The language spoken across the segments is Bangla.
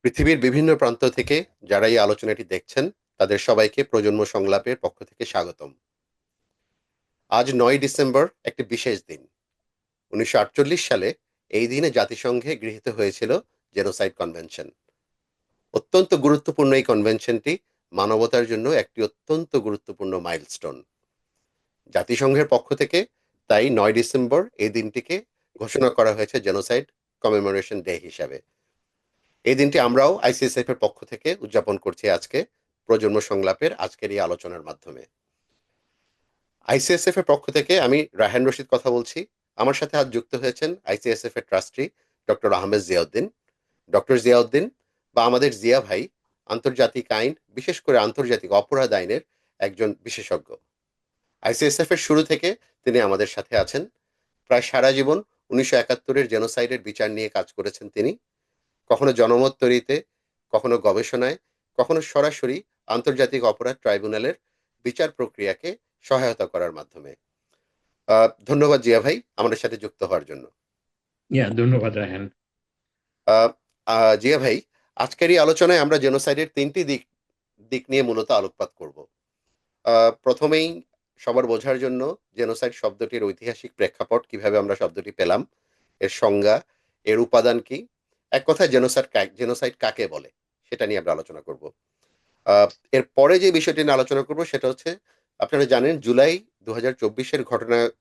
পৃথিবীর বিভিন্ন প্রান্ত থেকে যারা এই আলোচনাটি দেখছেন তাদের সবাইকে প্রজন্ম সংলাপের পক্ষ থেকে স্বাগতম। আজ 9 ডিসেম্বর একটি বিশেষ দিন। 1948 সালে এই দিনে জাতিসংঘে গৃহীত হয়েছিল জেনোসাইড কনভেনশন। অত্যন্ত গুরুত্বপূর্ণ এই কনভেনশনটি মানবতার জন্য একটি অত্যন্ত গুরুত্বপূর্ণ মাইলস্টোন। জাতিসংঘের পক্ষ থেকে তাই 9 ডিসেম্বর এই দিনটিকে ঘোষণা করা হয়েছে জেনোসাইড কমেমোরেশন ডে হিসাবে। এই দিনটি আমরাও আইসিএসএফ এর পক্ষ থেকে উদযাপন করছি আজকে প্রজন্ম সংলাপের আজকের এই আলোচনার মাধ্যমে। আইসিএসএফ এর পক্ষ থেকে আমি রায়হান রশিদ কথা বলছি। আমার সাথে আজ যুক্ত হয়েছেন আইসিএসএফ এর trustee doctor Ahmed Ziauddin. Doctor Ziauddin বা আমাদের জিয়া ভাই আন্তর্জাতিক আইন, বিশেষ করে আন্তর্জাতিক অপরাধ আইনের একজন বিশেষজ্ঞ। আইসিএসএফ এর শুরু থেকে তিনি আমাদের সাথে আছেন। প্রায় সারা জীবন 1971-এর জেনোসাইডের বিচার নিয়ে কাজ করেছেন তিনি। কখনো জনমত তৈরিতে, কখনো গবেষণায়, কখনো সরাসরি আন্তর্জাতিক অপরাধ ট্রাইব্যুনালের বিচার প্রক্রিয়াকে সহায়তা করার মাধ্যমে। ধন্যবাদ জিয়া ভাই আমাদের সাথে যুক্ত হওয়ার জন্য। ধন্যবাদ রায়হান। আহ, জিয়া ভাই, আজকের এই আলোচনায় আমরা জেনোসাইডের তিনটি দিক দিক নিয়ে মূলত আলোকপাত করব। প্রথমেই সবার বোঝার জন্য জেনোসাইড শব্দটির ঐতিহাসিক প্রেক্ষাপট, কিভাবে আমরা শব্দটি পেলাম, এর সংজ্ঞা, এর উপাদান কি, এক কথায় জেনোসাইড কাকে বলে সেটা নিয়ে আমরা আলোচনা করব। এর পরে যে বিষয়টি নিয়ে আলোচনা করব সেটা হচ্ছে, আপনারা জানেন জুলাই 2024-এর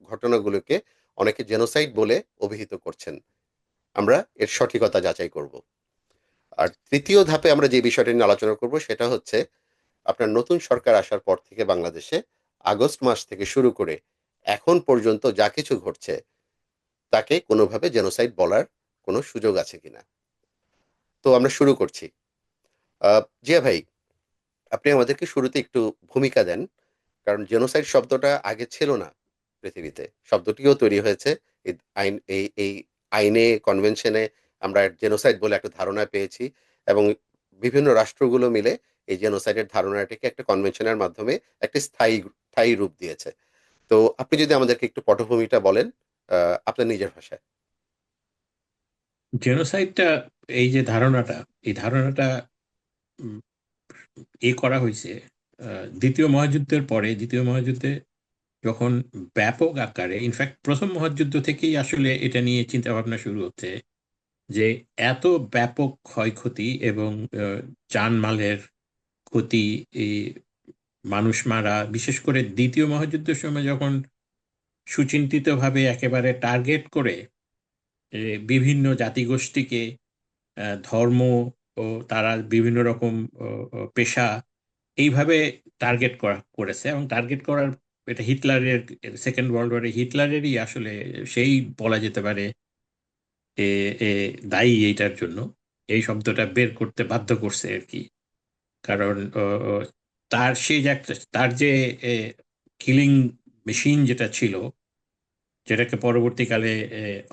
ঘটনাগুলোকে অনেকে জেনোসাইড বলে অভিহিত করছেন। আমরা এর সঠিকতা যাচাই করব। আর তৃতীয় ধাপে আমরা যে বিষয়টি নিয়ে আলোচনা করব সেটা হচ্ছে, আপনার নতুন সরকার আসার পর থেকে বাংলাদেশে আগস্ট মাস থেকে শুরু করে এখন পর্যন্ত যা কিছু ঘটছে তাকে কোনোভাবে জেনোসাইড বলার কোনো সুযোগ আছে কিনা। তো আমরা শুরু করছি। জিয়া ভাই, আপনি আমাদেরকে শুরুতে একটু ভূমিকা দেন, কারণ জেনোসাইড শব্দটা আগে ছিল না পৃথিবীতে। শব্দটিও তৈরি হয়েছে এই আইনে, কনভেনশনে আমরা জেনোসাইড বলে একটা ধারণা পেয়েছি, এবং বিভিন্ন রাষ্ট্রগুলো মিলে এই জেনোসাইডের ধারণাটিকে একটা কনভেনশনের মাধ্যমে একটা স্থায়ী রূপ দিয়েছে। তো আপনি যদি আমাদেরকে একটু পটভূমিটা বলেন আপনার নিজের ভাষায়। জেনোসাইডটা, এই ধারণাটা উম, করা হয়েছে দ্বিতীয় মহাযুদ্ধের পরে। দ্বিতীয় মহাযুদ্ধে যখন ব্যাপক আকারে, ইনফ্যাক্ট প্রথম মহাযুদ্ধ থেকেই আসলে এটা নিয়ে চিন্তা ভাবনা শুরু হচ্ছে যে এত ব্যাপক ক্ষয়ক্ষতি এবং জানমালের ক্ষতি, এই মানুষ মারা, বিশেষ করে দ্বিতীয় মহাযুদ্ধের সময় যখন সুচিন্তিতভাবে একেবারে টার্গেট করে বিভিন্ন জাতিগোষ্ঠীকে, ধর্ম ও তারা বিভিন্ন রকম পেশা এইভাবে টার্গেট করেছে, এবং টার্গেট করার, এটা হিটলারের, সেকেন্ড ওয়ার্ল্ড ওয়ারে হিটলারেরই আসলে সেই বলা যেতে পারে এ এ দায়ী এইটার জন্য। এই শব্দটা বের করতে বাধ্য করছে আর কি। কারণ তার সেই যে তার যে কিলিং মেশিন যেটা ছিল, যেটাকে পরবর্তীকালে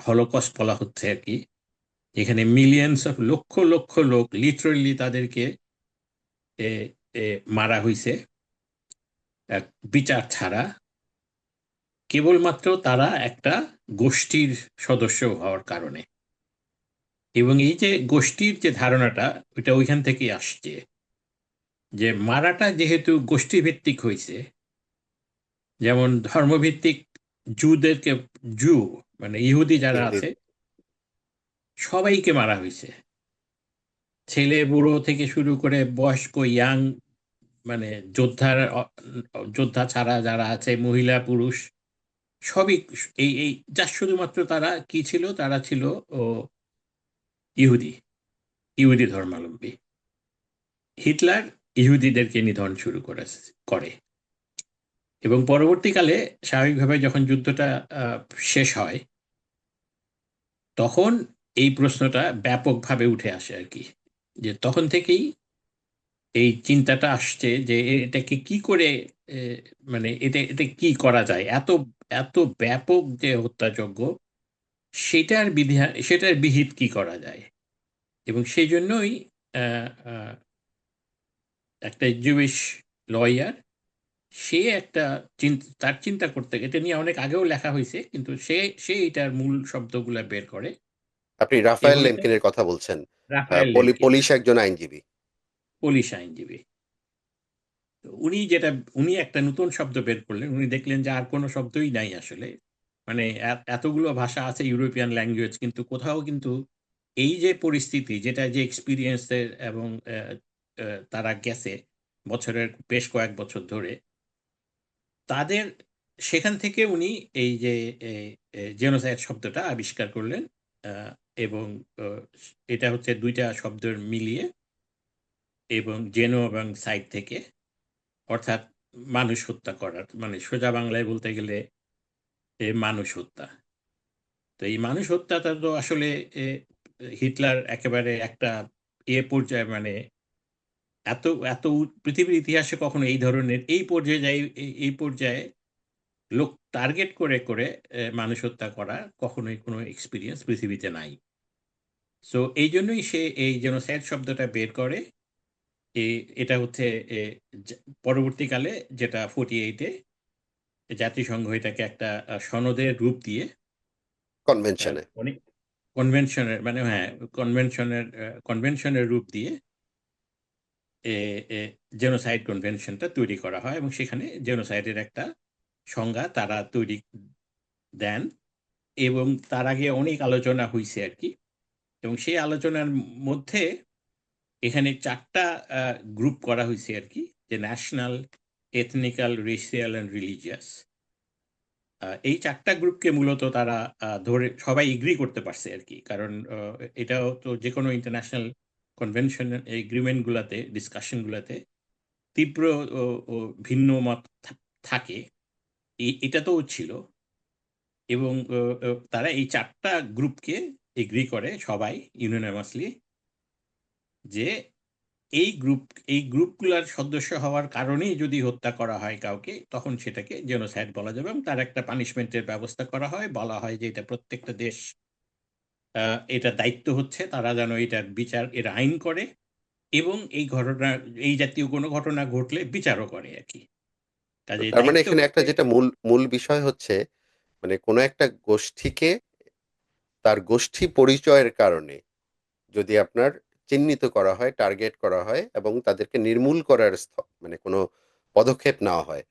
হলোকস্ট বলা হচ্ছে আর কি, এখানে মিলিয়ন্স অফ, লক্ষ লক্ষ লোক লিটারেলি তাদেরকে এ, এ, মারা হইছে বিচার ছাড়া, কেবলমাত্র তারা একটা গোষ্ঠীর সদস্য হওয়ার কারণে। এবং এই যে গোষ্ঠীর যে ধারণাটা, ওইটা ওইখান থেকেই আসছে, যে মারাটা যেহেতু গোষ্ঠীভিত্তিক হয়েছে, যেমন ধর্মভিত্তিক জুদেরকে, জু মানে ইহুদি যারা ইহুদি। আছে সবাইকে মারা হয়েছে, ছেলে বুড়ো থেকে শুরু করে বয়স্ক, ইয়াং, মানে যোদ্ধা ছাড়া যারা আছে, মহিলা পুরুষ সবই, এই এই যা শুধুমাত্র তারা কি ছিল, তারা ছিল ও ইহুদি, ইহুদি ধর্মাবলম্বী। হিটলার ইহুদিদেরকে নিধন শুরু করে, এবং পরবর্তীকালে স্বাভাবিকভাবে যখন যুদ্ধটা শেষ হয়, তখন এই প্রশ্নটা ব্যাপকভাবে উঠে আসে আর কি। যে তখন থেকেই এই চিন্তাটা আসছে যে এটাকে কি করে, এ, মানে এটা এটা কি করা যায়, এত এত ব্যাপক যে হত্যাযজ্ঞ, সেটার বিহিত কি করা যায়। এবং সেই জন্যই আহ, আহ, একটা জুইশ লয়ার, সে একটা তার চিন্তা করতে, এটা নিয়ে অনেক আগেও লেখা হয়েছে, কিন্তু সে সে এটার মূল শব্দগুলা বের করে। আপনি রাফায়েল এবং এটা লেমকিনের কথা বলছেন। রাফায়েল লেভিন, পুলিশ একজন আইনজীবী। পুলিশ আইনজীবী। তো উনি একটা নতুন শব্দ বের করলেন। উনি দেখলেন যে আর কোনো শব্দই নাই আসলে। মানে এতগুলো ভাষা আছে ইউরোপিয়ান ল্যাঙ্গুয়েজ, কিন্তু কোথাও কিন্তু এই যে পরিস্থিতি যেটা যে এক্সপেরিয়েন্সের এবং তারা গেছে বছরের বেশ কয়েক বছর ধরে, তাদের সেখান থেকে উনি এই যে জেনোসাইড শব্দটা আবিষ্কার করলেন। আহ, এবং আহ, এটা হচ্ছে দুইটা শব্দের মিলিয়ে, এবং জেনো এবং সাইড থেকে, অর্থাৎ মানুষ হত্যা করার, মানে সোজা বাংলায় বলতে গেলে মানুষ হত্যা। তো এই মানুষ হত্যাটা তো আসলে এ, হিটলার একেবারে একটা পর্যায়ে, মানে এত এত পৃথিবীর ইতিহাসে কখনো এই ধরনের এই পর্যায়ে এই পর্যায়ে লোক টার্গেট করে করে মানুষ হত্যা করা কখনোই কোনো এক্সপিরিয়েন্স পৃথিবীতে নাই। সো এই জন্যই সে এই জেনোসাইড শব্দটা বের করে। এটা হচ্ছে এ, পরবর্তীকালে যেটা 48-এ জাতিসংঘ এটাকে একটা সনদের রূপ দিয়ে, কনভেনশনে। অনেক কনভেনশনের, মানে হ্যাঁ, কনভেনশনের রূপ দিয়ে জেনোসাইড কনভেনশনটা তৈরি করা হয়, এবং সেখানে জেনোসাইডের একটা সংজ্ঞা তারা তৈরি দেন। এবং তার আগে অনেক আলোচনা হয়েছে আর কি। এবং সেই আলোচনার মধ্যে এখানে চারটা গ্রুপ করা হয়েছে আর কি, যে ন্যাশনাল, এথনিক্যাল, রেসিয়াল অ্যান্ড রিলিজিয়াস। এই চারটা গ্রুপকে মূলত তারা ধরে সবাই এগ্রি করতে পারছে আর কি। কারণ এটাও তো যে কোনো ইন্টারন্যাশনাল কনভেনশন এগ্রিমেন্ট গুলাতে, ডিসকাশন গুলাতে তীব্র ও, ও ভিন্ন মত থাকে। এটা তো ছিল। এবং তারা এই চারটা গ্রুপকে এগ্রি করে সবাই ইউনানিমাসলি, যে এই গ্রুপগুলোর সদস্য হওয়ার কারণেই যদি হত্যা করা হয় কাউকে, তখন সেটাকে জেনোসাইড বলা যাবে, এবং তার একটা পানিশমেন্টের ব্যবস্থা করা হয়। বলা হয় যে এটা প্রত্যেকটা দেশ, এটা দায়িত্ব হচ্ছে তারা যেন এটার বিচার, এর আইন করে, এবং এই ঘটনা, এই জাতীয় কোনো ঘটনা ঘটলে বিচারও করে আর কি। তো কাজে তার মানে দায়িত্ব এখানে একটা হচ্ছে। যেটা মূল মূল বিষয় হচ্ছে, মানে কোনো একটা গোষ্ঠীকে তার গোষ্ঠী পরিচয়ের কারণে যদি আপনার চিহ্নিত করা হয়, টার্গেট করা হয় এবং তাদেরকে নির্মূল করার মানে কোনো পদক্ষেপ নেওয়া হয়,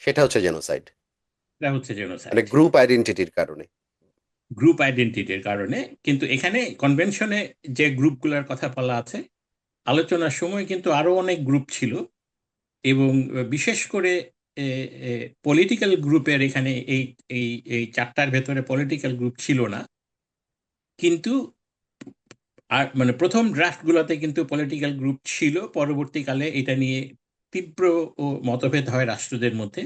সেটা হচ্ছে জেনোসাইড। এটা হচ্ছে মানে জেনোসাইড, গ্রুপ আইডেন্টিটির কারণে। গ্রুপ আইডেন্টিটির কারণে। কিন্তু এখানে কনভেনশনে যে গ্রুপগুলোর কথা বলা আছে, আলোচনার সময় কিন্তু আরো অনেক গ্রুপ ছিল। এবং বিশেষ করে পলিটিক্যাল গ্রুপের এখানে এই এই এই চারটার ভেতরে পলিটিক্যাল গ্রুপ ছিল না। কিন্তু আর মানে প্রথম ড্রাফটগুলোতে কিন্তু পলিটিক্যাল গ্রুপ ছিল। পরবর্তীকালে এটা নিয়ে তীব্র ও মতভেদ হয় রাষ্ট্রদের মধ্যে,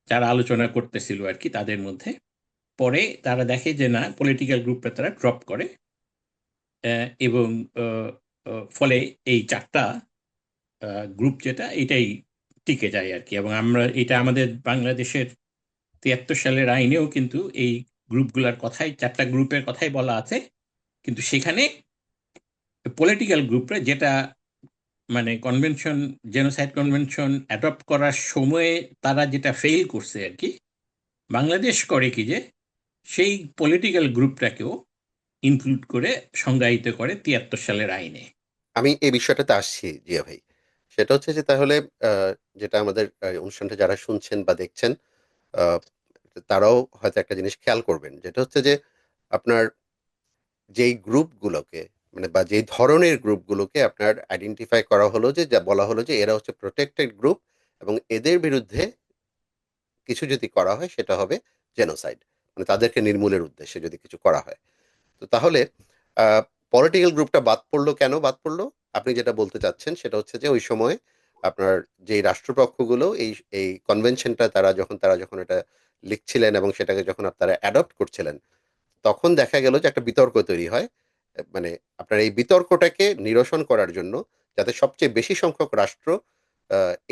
যারা আলোচনা করতেছিল আর কি তাদের মধ্যে। পরে তারা দেখে যে না, পলিটিক্যাল গ্রুপটা তারা ড্রপ করে। এবং আহ, ফলে এই চারটা গ্রুপ যেটা, এটাই টিকে যায় আর কি। এবং আমরা এটা আমাদের বাংলাদেশের 73 সালের আইনেও কিন্তু এই গ্রুপগুলোর কথাই, চারটা গ্রুপের কথাই বলা আছে। কিন্তু সেখানে পলিটিক্যাল গ্রুপরা যেটা, মানে কনভেনশন, জেনোসাইড কনভেনশন অ্যাডপ্ট করার সময়ে তারা যেটা ফেল করছে আর কি, বাংলাদেশ করে কি যে সেই পলিটিক্যাল গ্রুপটাকেও ইনক্লুড করে সংজ্ঞায়িত করে 73 সালের আইনে। আমি এই বিষয়টাতে আসছি জিয়া ভাই। সেটা হচ্ছে যে তাহলে যেটা আমাদের অনুষ্ঠানটা যারা শুনছেন বা দেখছেন, আহ, তারাও হয়তো একটা জিনিস খেয়াল করবেন, যেটা হচ্ছে যে আপনার যেই গ্রুপগুলোকে, মানে বা যেই ধরনের গ্রুপগুলোকে আপনার আইডেন্টিফাই করা হলো, যে যা বলা হলো যে এরা হচ্ছে প্রোটেক্টেড গ্রুপ এবং এদের বিরুদ্ধে কিছু যদি করা হয় সেটা হবে জেনোসাইড, মানে তাদেরকে নির্মূলের উদ্দেশ্যে যদি কিছু করা হয়। তো তাহলে পলিটিক্যাল গ্রুপটা বাদ পড়লো, কেন বাদ পড়লো? আপনি যেটা বলতে চাচ্ছেন সেটা হচ্ছে যে ওই সময় আপনার যেই রাষ্ট্রপক্ষগুলো এই এই কনভেনশনটা তারা যখন এটা লিখছিলেন এবং সেটাকে যখন আপনারা অ্যাডপ্ট করছিলেন, তখন দেখা গেল যে একটা বিতর্ক তৈরি হয়। মানে আপনার এই বিতর্কটাকে নিরসন করার জন্য, যাতে সবচেয়ে বেশি সংখ্যক রাষ্ট্র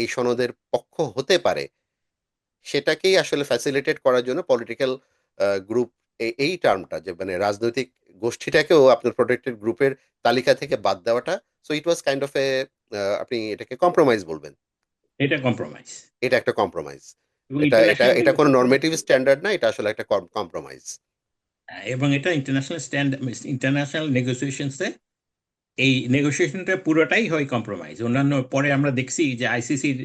এই সনদের পক্ষ হতে পারে, সেটাকেই আসলে ফ্যাসিলিটেট করার জন্য পলিটিক্যাল গ্রুপ, এই টার্মটা, যে মানে রাজনৈতিক গোষ্ঠীটাকেও আপনার প্রোটেক্টেড গ্রুপের তালিকা থেকে বাদ দেওয়াটা, so it was kind of a, আপনি এটাকে কম্প্রোমাইজ বলবেন। এটা কম্প্রোমাইজ। এটা একটা কম্প্রোমাইজ। এবং এটা এটা ইন্টারন্যাশনাল এটা কোনো নর্মেটিভ স্ট্যান্ডার্ড না, এটা আসলে একটা কম্প্রোমাইজ। এবং এটা ইন্টারন্যাশনাল নেগোসিয়েশনসে এই নেগোসিয়েশনটা পুরোটাই হয় কম্প্রোমাইজ। অন্যান্য পরে আমরা দেখছি যে আইসিসির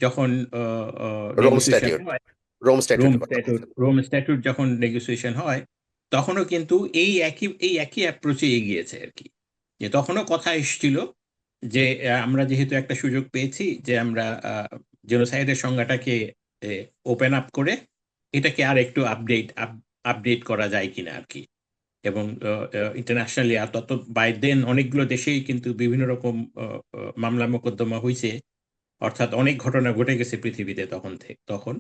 যখন রোম নেগোসিয়েশন স্ট্যাটিউট, হয়, রোম রোম স্ট্যাটিউটের কথা স্ট্যাটুট বলছেন। রোম স্ট্যাটুট যখন নেগোসিয়েশন হয়, তখনও কিন্তু এই একই অ্যাপ্রোচে এগিয়েছে আর কি। যে তখনও কথা এসেছিল যে আমরা যেহেতু একটা সুযোগ পেয়েছি যে আমরা জেনোসাইডের সংজ্ঞাটাকে ওপেন আপ করে এটাকে আর একটু আপডেট করা যায় কিনা আর কি। এবং ইন্টারন্যাশনালি আর তত বাই দেন অনেকগুলো দেশেই কিন্তু বিভিন্ন রকম মামলা মোকদ্দমা হয়েছে, অর্থাৎ অনেক ঘটনা ঘটে গেছে পৃথিবীতে তখন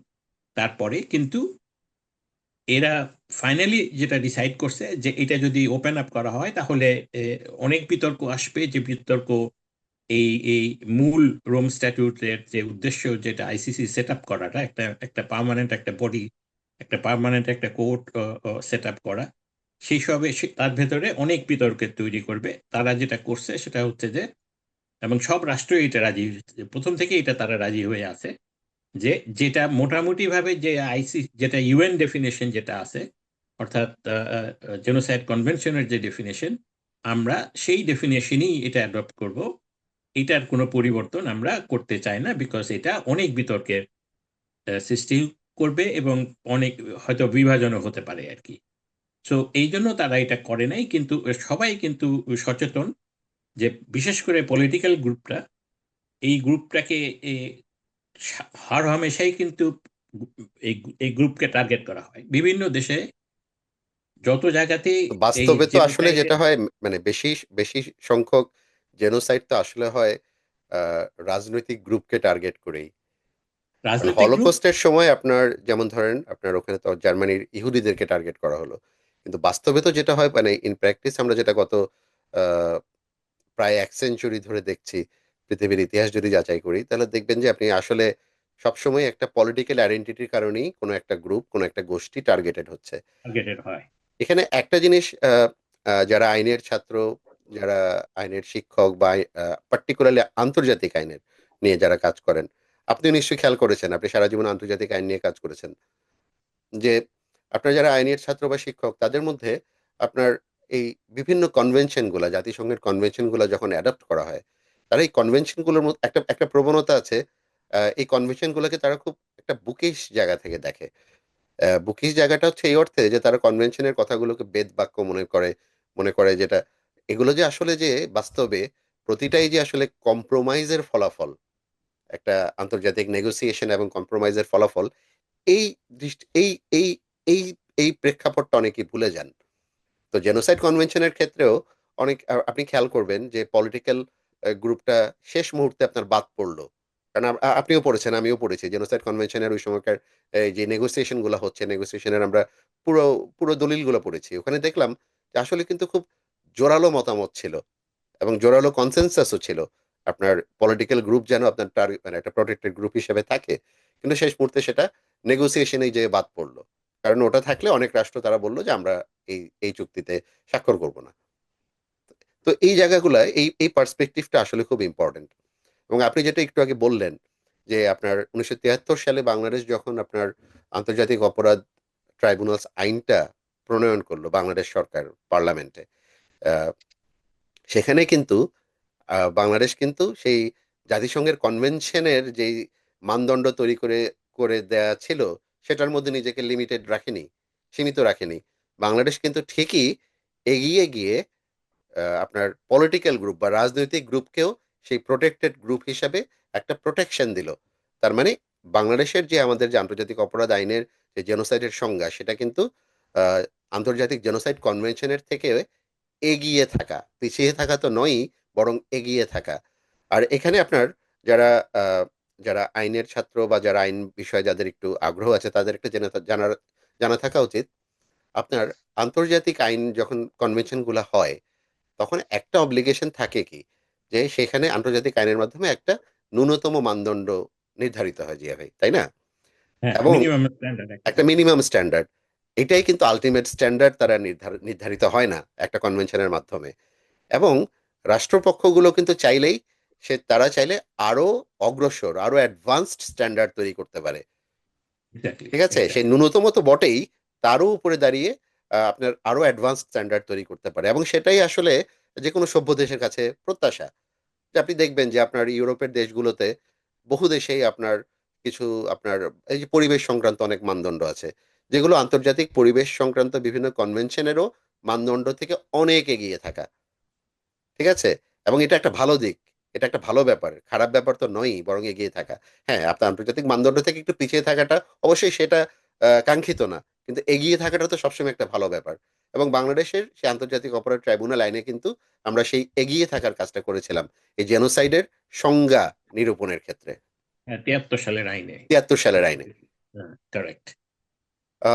তারপরে কিন্তু এরা ফাইনালি যেটা ডিসাইড করছে যে এটা যদি ওপেন আপ করা হয় তাহলে অনেক বিতর্ক আসবে, যে বিতর্ক এই মূল রোম স্ট্যাটিউটের যে উদ্দেশ্য, যেটা আইসিসি সেট আপ করাটা, একটা একটা পার্মানেন্ট একটা বডি, একটা পার্মানেন্ট একটা কোর্ট সেট আপ করা, সেই সবে তার ভেতরে অনেক বিতর্কের তৈরি করবে। তারা যেটা করছে সেটা হচ্ছে যে, এবং সব রাষ্ট্র এটা রাজি হয়েছে, প্রথম থেকে এটা তারা রাজি হয়ে আছে যে যেটা মোটামুটি ভাবে যে যেটা ইউএন ডেফিনেশন যেটা আছে, অর্থাৎ জেনোসাইড কনভেনশনের যে ডেফিনেশন, আমরা সেই ডেফিনেশনই এটা অ্যাডপ্ট করব। এটার কোনো পরিবর্তন আমরা করতে চাই না, বিকজ এটা অনেক বিতর্কের সৃষ্টি করবে এবং অনেক হয়তো বিভাজনও হতে পারে আর কি। সো এই জন্য তারা এটা করে নাই, কিন্তু সবাই কিন্তু সচেতন যে বিশেষ করে পলিটিক্যাল গ্রুপটা, এই গ্রুপটাকে হর হামেশাই কিন্তু এই এই গ্রুপকে টার্গেট করা হয় বিভিন্ন দেশে, যত জায়গাতে তো এই বাস্তবে তো আসলে জেনোসাইডের। যেটা হয়, মানে বেশি বেশি সংখ্যক জেনোসাইড তো আসলে হয় রাজনৈতিক গ্রুপকে টার্গেট করেই। কারণ রাজনৈতিক গ্রুপ। হলোকস্টের সময় আপনার যেমন ধরেন আপনার ওখানে তো জার্মানির ইহুদিদেরকে টার্গেট করা হলো, কিন্তু বাস্তবে তো যেটা হয়, মানে ইন প্র্যাকটিস আমরা যেটা গত আহ, প্রায় 1 সেঞ্চুরি ধরে দেখছি, পৃথিবীর ইতিহাস যদি যাচাই করি তাহলে দেখবেন যে আপনি আসলে সবসময় একটা পলিটিক্যাল আইডেন্টিটির কারণেই কোনো একটা গ্রুপ, কোনো একটা গোষ্ঠী টার্গেটেড হচ্ছে। টার্গেটেড হয়। এখানে একটা জিনিস, যারা আইনের ছাত্র, যারা আইনের শিক্ষক বা পার্টিকুলারলি আন্তর্জাতিক আইনের নিয়ে যারা কাজ করেন, আপনি নিশ্চয়ই খেয়াল করেছেন, আপনি সারা জীবন আন্তর্জাতিক আইন নিয়ে কাজ করেছেন, যে আপনার যারা আইনের ছাত্র বা শিক্ষক তাদের মধ্যে আপনার এই বিভিন্ন কনভেনশনগুলো, জাতিসংঘের কনভেনশনগুলো যখন অ্যাডাপ্ট করা হয়, তারা এই কনভেনশনগুলোর মধ্যে একটা একটা প্রবণতা আছে, এই কনভেনশনগুলোকে তারা খুব একটা বুকিশ জায়গা থেকে দেখে। বুকিশ জায়গাটা হচ্ছে এই অর্থে যে তারা কনভেনশনের কথাগুলোকে বেদ বাক্য মনে করে যেটা, এগুলো যে আসলে যে বাস্তবে প্রতিটাই যে আসলে কম্প্রোমাইজের ফলাফল, একটা আন্তর্জাতিক নেগোসিয়েশন এবং কম্প্রোমাইজের ফলাফল, এই দৃষ্টি এই এই এই প্রেক্ষাপটটা অনেকেই ভুলে যান। তো জেনোসাইড কনভেনশনের ক্ষেত্রেও অনেক আপনি খেয়াল করবেন যে পলিটিক্যাল গ্রুপটা শেষ মুহূর্তে আপনার বাদ পড়লো। কারণ আপনিও পড়েছেন, আমিও পড়েছি জেনোসাইড কনভেনশনের ওই সময়কার এই যে নেগোসিয়েশন গুলো হচ্ছে, নেগোসিয়েশনের আমরা পুরো পুরো দলিলগুলো পড়েছি। ওখানে দেখলাম যে আসলে কিন্তু খুব জোরালো মতামত ছিল এবং জোরালো কনসেনসাসও ছিল। আপনার পলিটিক্যাল গ্রুপ যেন আপনার মানে একটা প্রোটেক্টেড গ্রুপ হিসেবে থাকে, কিন্তু শেষ মুহূর্তে সেটা নেগোসিয়েশনেই যে বাদ পড়লো। কারণ ওটা থাকলে অনেক রাষ্ট্র তারা বললো যে আমরা এই এই চুক্তিতে স্বাক্ষর করব না। তো এই জায়গাগুলো, এই এই পার্সপেক্টিভটা আসলে খুব ইম্পর্টেন্ট। এবং আপনি যেটা একটু আগে বললেন যে আপনার 1973 সালে বাংলাদেশ যখন আপনার আন্তর্জাতিক অপরাধ ট্রাইব্যুনালস আইনটা প্রণয়ন করলো বাংলাদেশ সরকার পার্লামেন্টে, আহ, সেখানে কিন্তু বাংলাদেশ কিন্তু সেই জাতিসংঘের কনভেনশনের যেই মানদণ্ড তৈরি করে করে দেয়া ছিল সেটার মধ্যে নিজেকে লিমিটেড রাখেনি, সীমিত রাখেনি। বাংলাদেশ কিন্তু ঠিকই এগিয়ে গিয়ে আপনার পলিটিক্যাল গ্রুপ বা রাজনৈতিক গ্রুপকেও সেই প্রোটেক্টেড গ্রুপ হিসাবে একটা প্রোটেকশন দিল। তার মানে বাংলাদেশের যে আমাদের যে আন্তর্জাতিক অপরাধ আইনের যে জেনোসাইডের সংজ্ঞা, সেটা কিন্তু আহ, আন্তর্জাতিক জেনোসাইড কনভেনশনের থেকে এগিয়ে থাকা, পিছিয়ে থাকা তো নয়ই, বরং এগিয়ে থাকা। আর এখানে আপনার যারা আহ, যারা আইনের ছাত্র বা যারা আইন বিষয়ে যাদের একটু আগ্রহ আছে তাদের একটা জানা থাকা উচিত, আপনার আন্তর্জাতিক আইন যখন কনভেনশন গুলা হয় তখন একটা অব্লিগেশন থাকে কি, যে সেখানে আন্তর্জাতিক আইনের মাধ্যমে একটা ন্যূনতম মানদণ্ড নির্ধারিত হয়, জিয়া ভাই, তাই না? হ্যাঁ, এবং মিনিমাম স্ট্যান্ডার্ড একটা একটা থাকে। মিনিমাম স্ট্যান্ডার্ড, এটাই কিন্তু আলটিমেট স্ট্যান্ডার্ড তারা নির্ধারিত হয় না একটা কনভেনশনের মাধ্যমে। এবং রাষ্ট্রপক্ষগুলো কিন্তু চাইলেই তারা চাইলে আরো অগ্রসর, আরো অ্যাডভান্সড স্ট্যান্ডার্ড তৈরি করতে পারে। এক্স্যাক্টলি, ঠিক আছে, সেই এক্স্যাক্টলি। ন্যূনতম তো বটেই, তারও উপরে দাঁড়িয়ে আপনার আরো অ্যাডভান্স স্ট্যান্ডার্ড তৈরি করতে পারে। এবং সেটাই আসলে যে কোনো সভ্য দেশের কাছে প্রত্যাশা। যে আপনি দেখবেন যে আপনার ইউরোপের দেশগুলোতে বহু দেশেই আপনার কিছু আপনার এই যে পরিবেশ সংক্রান্ত অনেক মানদণ্ড আছে, যেগুলো আন্তর্জাতিক পরিবেশ সংক্রান্ত বিভিন্ন কনভেনশনেরও মানদণ্ড থেকে অনেক এগিয়ে থাকা। ঠিক আছে? এবং এটা একটা ভালো দিক। এটা একটা ভালো ব্যাপার। খারাপ ব্যাপার তো নয়ই, বরং এগিয়ে থাকা। হ্যাঁ, আপনার আন্তর্জাতিক মানদণ্ড থেকে একটু পিছিয়ে থাকাটা অবশ্যই সেটা কাঙ্ক্ষিত না। কিন্তু এগিয়ে থাকাটা তো সবসময় একটা ভালো ব্যাপার। এবং বাংলাদেশের সেই আন্তর্জাতিক অপরাধ ট্রাইব্যুনাল আইনে কিন্তু আমরা সেই এগিয়ে থাকার কাজটা করেছিলাম। এই জেনোসাইডের সংজ্ঞা নিরূপণের ক্ষেত্রে। 73 সালের আইনে। ৭৩ সালের আইনে। কারেক্ট। আ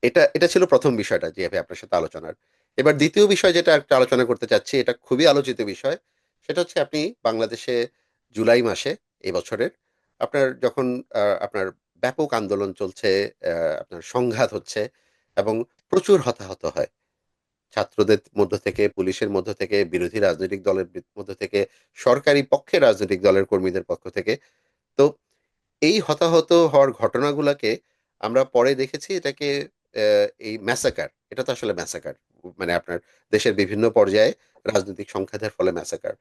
এটা এটা ছিল ১ম বিষয়টা জি ভাই আপনার সাথে আলোচনার। এবার ২য় বিষয় যেটা একটা আলোচনা করতে চাচ্ছি, এটা খুবই আলোচিত বিষয়। সেটা হচ্ছে আপনি বাংলাদেশে জুলাই মাসে এই বছরের আপনার যখন আপনার ব্যাপক আন্দোলন চলছে, আ আপনার সংঘাত হচ্ছে এবং প্রচুর হতাহত হয়। ছাত্রদের মধ্য থেকে, পুলিশের মধ্য থেকে, বিরোধী রাজনৈতিক দলের মধ্য থেকে, সরকারি পক্ষের রাজনৈতিক দলের কর্মীদের পক্ষ থেকে। তো এই হতাহত হওয়ার ঘটনাগুলাকে আমরা পরে দেখেছি এটাকে এই ম্যাসাকার, এটা তো আসলে ম্যাসাকার। মানে আপনার দেশের বিভিন্ন পর্যায়ে রাজনৈতিক সংঘাতের ফলে ম্যাসাকার।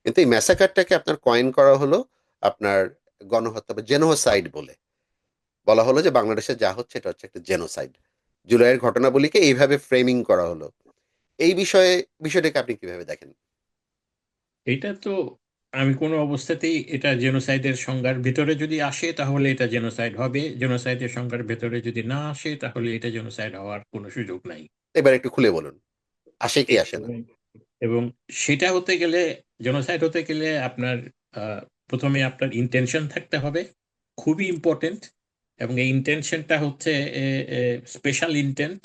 কিন্তু এই ম্যাসাকারটাকে আপনার কয়েন করা হলো আপনার গণহত্যা বা জেনোসাইড বলে। বলা হলো যে বাংলাদেশে যা হচ্ছে এটা হচ্ছে একটা জেনোসাইড। জুলাইয়ের ঘটনাবলীকে এইভাবে ফ্রেমিং করা হলো। এই বিষয়টাকে আপনি কিভাবে দেখেন? এটা তো আমি কোনো অবস্থাতেই এটা জেনোসাইডের সংজ্ঞার ভিতরে যদি আসে তাহলে এটা জেনোসাইড হবে, জেনোসাইডের সংজ্ঞার ভেতরে যদি না আসে তাহলে এটা জেনোসাইড হওয়ার কোনো সুযোগ নাই। এবার একটু খুলে বলুন। আসে কি আসে না? এবং এবং সেটা হতে গেলে, জেনোসাইড হতে গেলে আপনার প্রথমে আপনার ইন্টেনশন থাকতে হবে, খুবই ইম্পর্টেন্ট। এবং এই ইন্টেনশনটা হচ্ছে স্পেশাল ইন্টেন্ট।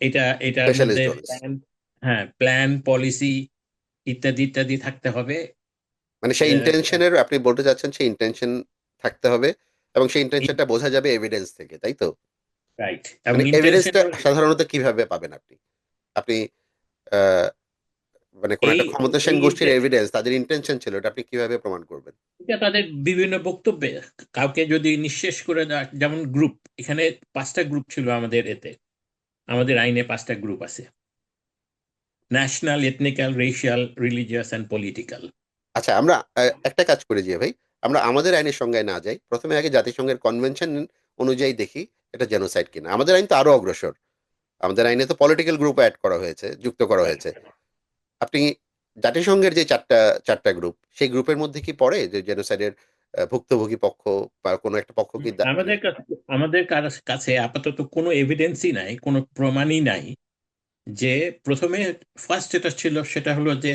এটার মধ্যে স্পেশালিস্ট ডোজ। প্ল্যান, হ্যাঁ, প্ল্যান, পলিসি ইত্যাদি ইত্যাদি থাকতে হবে। মানে সেই ইন্টেনশনের আপনি বলতে চাচ্ছেন সেই ইন্টেনশন থাকতে হবে এবং সেই ইন্টেনশনটা বোঝা যাবে এভিডেন্স থেকে, তাই তো? রাইট। এবং মানে এভিডেন্সটা ইন্টেনশনের সাধারণত কিভাবে পাবেন আপনি? আপনি আহ, মানে কোন এই একটা ক্ষমতাসীন এই গোষ্ঠীর এভিডেন্স তাদের ইন্টেনশন ছিল, এটা আপনি কিভাবে প্রমাণ করবেন? এটা তাদের বিভিন্ন বক্তব্যে। কাউকে যদি নিঃশেষ করে দেওয়া, যেমন গ্রুপ, এখানে 5টা গ্রুপ ছিল আমাদের এতে, আমাদের আইনে 5টা গ্রুপ আছে: national, এথনিক্যাল, racial, religious and political. আচ্ছা, আমরা একটা কাজ করে যে ভাই, আমরা আমাদের আইনের সংজ্ঞায় না যাই, প্রথমে আগে জাতিসংঘের কনভেনশন অনুযায়ী দেখি এটা জেনোসাইড কিনা। আমাদের আইন তো আরো অগ্রসর। আমাদের আইনে তো পলিটিক্যাল গ্রুপ অ্যাড করা হয়েছে, যুক্ত করা হয়েছে। আপনি জাতিসংঘের যে চারটা চারটা গ্রুপ, সেই গ্রুপের মধ্যে কি পড়ে যে জেনোসাইডের ভুক্তভোগী পক্ষ বা কোনো একটা পক্ষ কি মানে আমাদের কাছে আপাতত কোনো এভিডেন্সই নাই, কোনো প্রমাণই নাই যে প্রথমে, ফার্স্ট যেটা ছিল সেটা হলো যে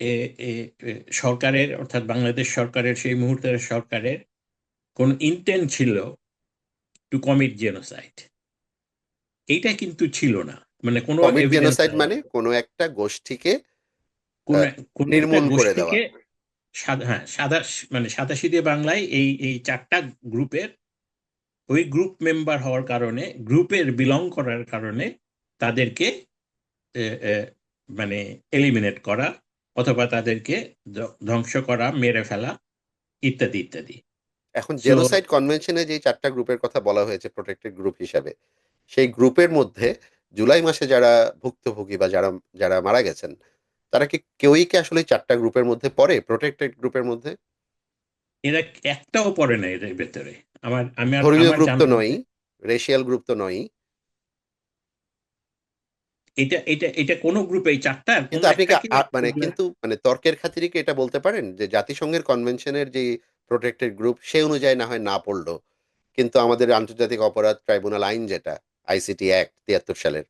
এ, এ, এ, সরকারের, অর্থাৎ বাংলাদেশ সরকারের, সেই মুহূর্তের সরকারের কোন ইন্টেন্ট ছিল টু কমিট জেনোসাইড? এইটা কিন্তু ছিল না, মানে কোনো কমিট এভিডেন্স জেনোসাইড নাই। মানে কোনো একটা গোষ্ঠীকে কোন আহ, কোন একটা নির্মূল করে দেওয়া। গোষ্ঠীকে হ্যাঁ, মানে সাদাসিধে বাংলায় এই এই 4টা গ্রুপের, ওই গ্রুপ মেম্বার হওয়ার কারণে, গ্রুপের বিলং করার কারণে তাদেরকে এ, এ, মানে এলিমিনেট করা, অথবা তাদেরকে ধ্বংস করা, মেরে ফেলা, ইত্যাদি ইত্যাদি। এখন সো জেনোসাইড কনভেনশনে যে চারটা গ্রুপের কথা বলা হয়েছে প্রোটেক্টেড গ্রুপ হিসাবে, সেই গ্রুপের মধ্যে জুলাই মাসে যারা ভুক্তভোগী বা যারা যারা মারা গেছেন, তারা কি কেউই কি আসলে এই চারটা গ্রুপের মধ্যে পড়ে, প্রোটেক্টেড গ্রুপের মধ্যে? এরা একটাও পড়ে না এদের ভেতরে। ধর্মীয় আমার গ্রুপ তো জানা নয়, মতে রেশিয়াল গ্রুপ তো নয়। এটা কোনো গ্রুপে, এই 4টার কিন্তু কোনো আপনি একটা কি কি কিন্তু মানে তর্কের খাতিরে কি এটা বলতে পারেন যে জাতিসংঘের কনভেনশনের যে প্রোটেক্টেড গ্রুপ সে অনুযায়ী না হয় না পড়লো, কিন্তু আমাদের আন্তর্জাতিক অপরাধ ট্রাইব্যুনাল আইন যেটা আইসিটি অ্যাক্ট ৭৩ সালের,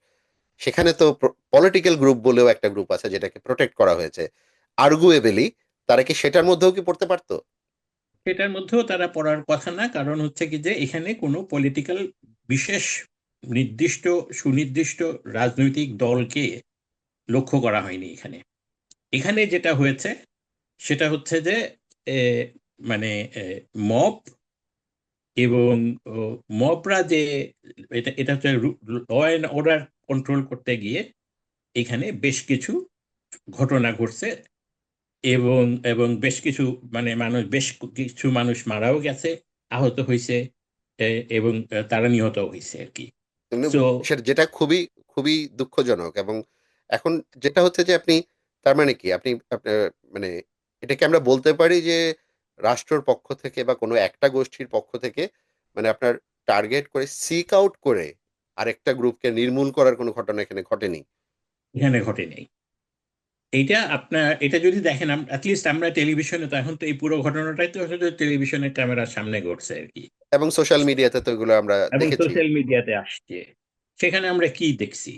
সেখানে তো পলিটিক্যাল গ্রুপ বলেও একটা গ্রুপ আছে যেটাকে প্রোটেক্ট করা হয়েছে। আর্গুয়েবলি তারা কি সেটার মধ্যেও কি পড়তে পারতো? সেটার মধ্যেও তারা পড়ার কথা না, কারণ হচ্ছে কি যে এখানে কোনো পলিটিক্যাল, বিশেষ, নির্দিষ্ট, সুনির্দিষ্ট রাজনৈতিক দলকে লক্ষ্য করা হয়নি এখানে। এখানে যেটা হয়েছে সেটা হচ্ছে যে এ, মানে মব, এবং মবরা যে, এটা এটা হচ্ছে ল অ্যান্ড অর্ডার কন্ট্রোল করতে গিয়ে এখানে বেশ কিছু ঘটনা ঘটছে। এবং এবং বেশ কিছু, মানে মানুষ, বেশ কিছু মানুষ মারাও গেছে, আহত হয়েছে, এবং তারা নিহত হয়েছে আর কি। কিন্তু সো সেটা যেটা খুবই খুবই দুঃখজনক। এবং এখন যেটা হচ্ছে যে আপনি, তার মানে কি আপনি আপনার মানে এটাকে আমরা বলতে পারি যে রাষ্ট্রের পক্ষ থেকে বা কোনো একটা গোষ্ঠীর পক্ষ থেকে মানে আপনার টার্গেট করে সিক আউট করে আরেকটা গ্রুপকে নির্মূল করার কোনো ঘটনা এখানে ঘটেনি। এখানে ঘটে নেই। এইটা আপনার, এটা যদি দেখেন, অ্যাটলিস্ট আমরা টেলিভিশনে তো, এখন তো এই পুরো ঘটনাটাই তো আসলে টেলিভিশনের ক্যামেরার সামনে ঘটছে আর কি, এবং সোশ্যাল মিডিয়াতে তো এগুলো আমরা এবং দেখেছি। সোশ্যাল মিডিয়াতে আসছে। সেখানে আমরা কি দেখছি?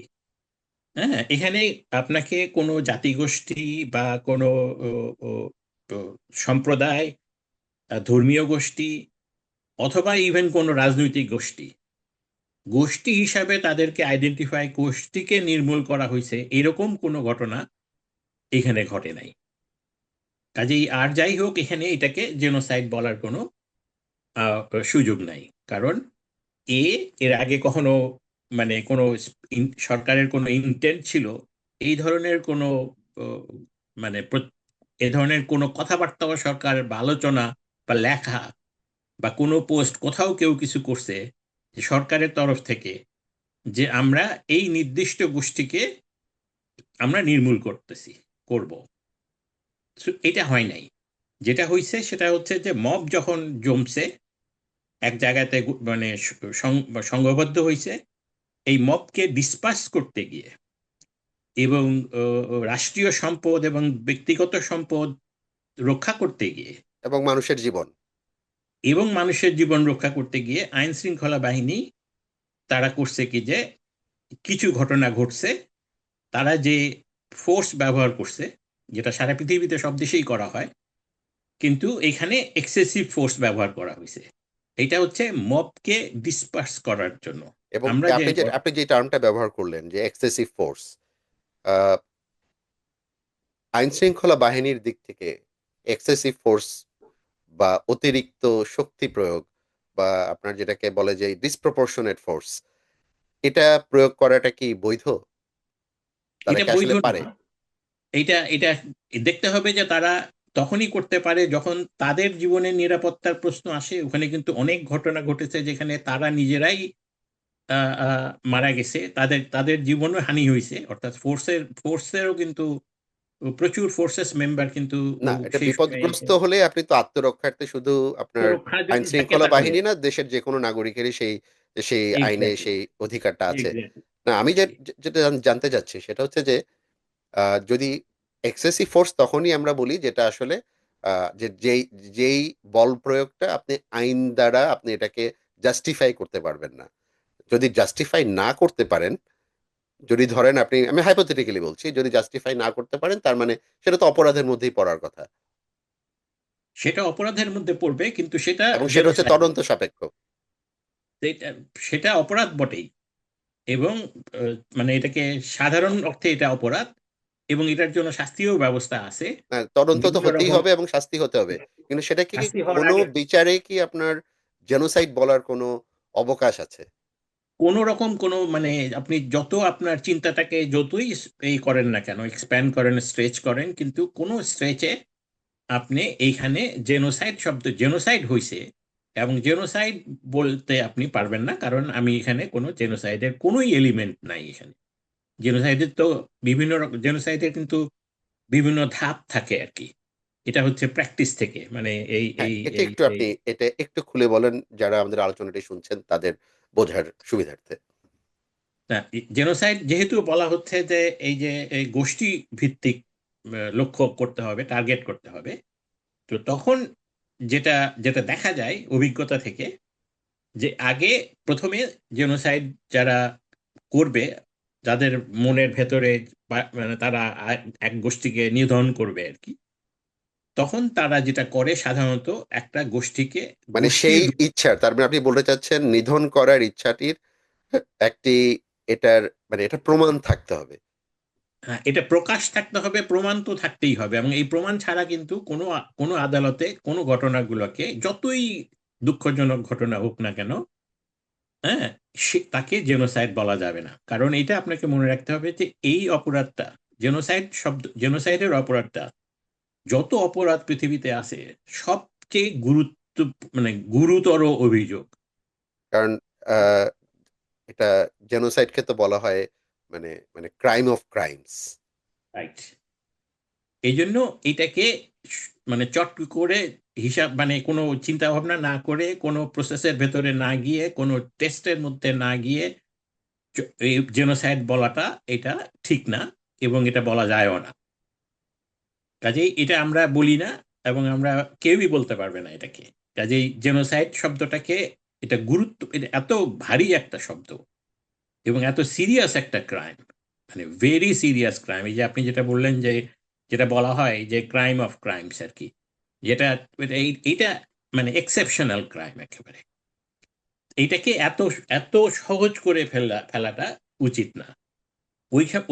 হ্যাঁ, এখানে আপনাকে কোনো জাতিগোষ্ঠী বা কোনো ও, ও, ও, সম্প্রদায়, ধর্মীয় গোষ্ঠী, অথবা ইভেন কোনো রাজনৈতিক গোষ্ঠী, গোষ্ঠী হিসাবে তাদেরকে আইডেন্টিফাই, গোষ্ঠীকে নির্মূল করা হয়েছে এরকম কোনো ঘটনা এখানে ঘটে নাই। কাজেই আর যাই হোক, এখানে এটাকে জেনোসাইড বলার কোনো আহ, সুযোগ নাই। কারণ এ এর আগে কখনো মানে কোনো সরকারের কোনো ইন্টেন্ট ছিল এই ধরনের কোনো আহ, মানে এ ধরনের কোনো কথাবার্তা বা সরকার বা আলোচনা বা লেখা বা কোনো পোস্ট কোথাও কেউ কিছু করছে যে সরকারের তরফ থেকে যে আমরা এই নির্দিষ্ট গোষ্ঠীকে আমরা নির্মূল করতেছি, করব। So, এটা হয় নাই। যেটা হয়েছে সেটা হচ্ছে যে মব যখন জমছে এক জায়গাতে, মানে সংঘবদ্ধ হয়েছে, এই মবকে ডিসপার্স করতে গিয়ে এবং রাষ্ট্রীয় সম্পদ এবং ব্যক্তিগত সম্পদ রক্ষা করতে গিয়ে এবং মানুষের জীবন। এবং মানুষের জীবন রক্ষা করতে গিয়ে আইন শৃঙ্খলা বাহিনী তারা করছে কি যে কিছু ঘটনা ঘটছে, তারা যে ফোর্স ব্যবহার করছে, যেটা সারা পৃথিবীতে সব দেশেই করা হয়, কিন্তু এখানে এক্সেসিভ ফোর্স ব্যবহার করা হয়েছে। এটা হচ্ছে মবকে ডিসপার্স করার জন্য। এবং আমরা যে আপনি যে টার্মটা ব্যবহার করলেন যে এক্সেসিভ ফোর্স, আইন শৃঙ্খলা বাহিনীর দিক থেকে এক্সেসিভ ফোর্স বা অতিরিক্ত শক্তি প্রয়োগ বা আপনার যেটাকে বলে যে ডিসপ্রপোর্শনেট ফোর্স, এটা প্রয়োগ করাটা কি বৈধ? তারা এটা কি বৈধ আসলে না। পারে? এটা এটা দেখতে হবে যে তারা তখনই করতে পারে যখন তাদের জীবনের নিরাপত্তার প্রশ্ন আসে। ওখানে কিন্তু অনেক ঘটনা ঘটেছে যেখানে তারা নিজেরাই মারা গেছে, তাদের তাদের জীবনও হানি হয়েছে, অর্থাৎ ফোর্সেরও কিন্তু প্রচুর ফোর্সেস মেম্বার কিন্তু না, এটা সেই সময় বিপদগ্রস্ত হলে আপনি তো আত্মরক্ষার্থে শুধু আপনার সুরক্ষা আইন যদি থাকে শৃঙ্খলা তাহলে। বাহিনী না, দেশের যে কোনো নাগরিকেরই সেই সেই আইনে এক্স্যাক্টলি, সেই অধিকারটা আছে। এক্স্যাক্টলি, না, আমি এক্স্যাক্টলি। যেটা জানতে চাচ্ছি সেটা হচ্ছে যে যদি এক্সেসিভ ফোর্স তখনই আমরা বলি যেটা আসলে যে যেই যেই বল প্রয়োগটা আপনি আইন দ্বারা আপনি এটাকে জাস্টিফাই করতে পারবেন না। যদি জাস্টিফাই না করতে পারেন, যদি ধরেন আপনি, আমি হাইপোথেটিক্যালি বলছি, যদি জাস্টিফাই না করতে পারেন তার মানে সেটা তো অপরাধের মধ্যেই পড়ার কথা। সেটা অপরাধের মধ্যে পড়বে, কিন্তু সেটা এবং সেটা হচ্ছে জেনোসাইড। তদন্ত সাপেক্ষ। সেটা সেটা অপরাধ বটেই। এবং মানে এটাকে সাধারণ অর্থে এটা অপরাধ, এবং এটার জন্য শাস্তিও ব্যবস্থা আছে। হ্যাঁ, তদন্ত তো বিভিন্ন হতেই রকম হবে এবং শাস্তি হতে হবে। কিন্তু সেটা কি শাস্তি হওয়ার কোনো আগে বিচারে কি আপনার জেনোসাইড বলার কোনো অবকাশ আছে? কোনো রকম কোনো মানে আপনি যত আপনার চিন্তাটাকে যতই এই করেন না কেন, এক্সপ্যান্ড করেন, স্ট্রেচ করেন, কিন্তু কোনো স্ট্রেচে আপনি এইখানে জেনোসাইড শব্দ, জেনোসাইড হইছে এবং জেনোসাইড বলতে আপনি পারবেন না, কারণ আমি এখানে কোনো জেনোসাইডের কোনোই এলিমেন্ট নাই এখানে। জেনোসাইডের তো বিভিন্ন রকম, জেনোসাইডের কিন্তু বিভিন্ন ধাপ থাকে আর কি। এটা হচ্ছে প্র্যাকটিস থেকে, মানে এই হ্যাঁ, এই এটা এই একটু এই আপনি এটা একটু খুলে বলেন যারা আমাদের আলোচনাটি শুনছেন তাদের বোঝার সুবিধার্থে। জেনোসাইড যেহেতু বলা হচ্ছে যে এই যে এই গোষ্ঠী ভিত্তিক লক্ষ্য করতে হবে, টার্গেট করতে হবে, তো তখন যেটা যেটা দেখা যায় অভিজ্ঞতা থেকে, যে আগে প্রথমে জেনোসাইড যারা করবে, যাদের মনের ভেতরে মানে তারা এক গোষ্ঠীকে নিধন করবে আর কি, তখন তারা যেটা করে সাধারণত একটা গোষ্ঠীকে মানে সেই গোষ্ঠীর ইচ্ছার, তার মানে আপনি বলতে চাচ্ছেন নিধন করার ইচ্ছাটির একটি, এটার মানে এটা প্রমাণ থাকতে হবে। হ্যাঁ, এটা প্রকাশ থাকতে হবে, প্রমাণ তো থাকতেই হবে, এবং এই প্রমাণ ছাড়া কিন্তু কোনো কোনো আদালতে কোনো ঘটনাগুলোকে, যতই দুঃখজনক ঘটনা হোক না কেন, হ্যাঁ, তাকে জেনোসাইড বলা যাবে না। কারণ এটা আপনাকে মনে রাখতে হবে যে এই অপরাধটা, জেনোসাইড শব্দ, জেনোসাইডের অপরাধটা, যত অপরাধ পৃথিবীতে আছে সবচেয়ে মানে গুরুতর অভিযোগ। কারণ এটা জেনোসাইডকে তো বলা হয় মানে মানে ক্রাইম অফ ক্রাইমস। রাইট। এই জন্য এটাকে মানে চট করে হিসাব মানে কোনো চিন্তা ভাবনা না করে কোনো প্রসেসের ভেতরে না গিয়ে কোনো টেস্টের মধ্যে না গিয়ে এই জেনোসাইড বলাটা এটা ঠিক না, এবং এটা বলা যায়ও না। কাজেই এটা আমরা বলি না, এবং আমরা কেউই বলতে পারবে না এটাকে। কাজেই জেনোসাইড শব্দটাকে, এটা গুরুত্ব, এটা এত ভারী একটা শব্দ এবং এত সিরিয়াস একটা ক্রাইম, মানে ভেরি সিরিয়াস ক্রাইম। এই যে আপনি যেটা বললেন যে যেটা বলা হয় যে ক্রাইম অফ ক্রাইমস আর কি, যেটা এইটা মানে এক্সেপশনাল ক্রাইম একেবারে। এইটাকে এত এত সহজ করে ফেলাটা উচিত না।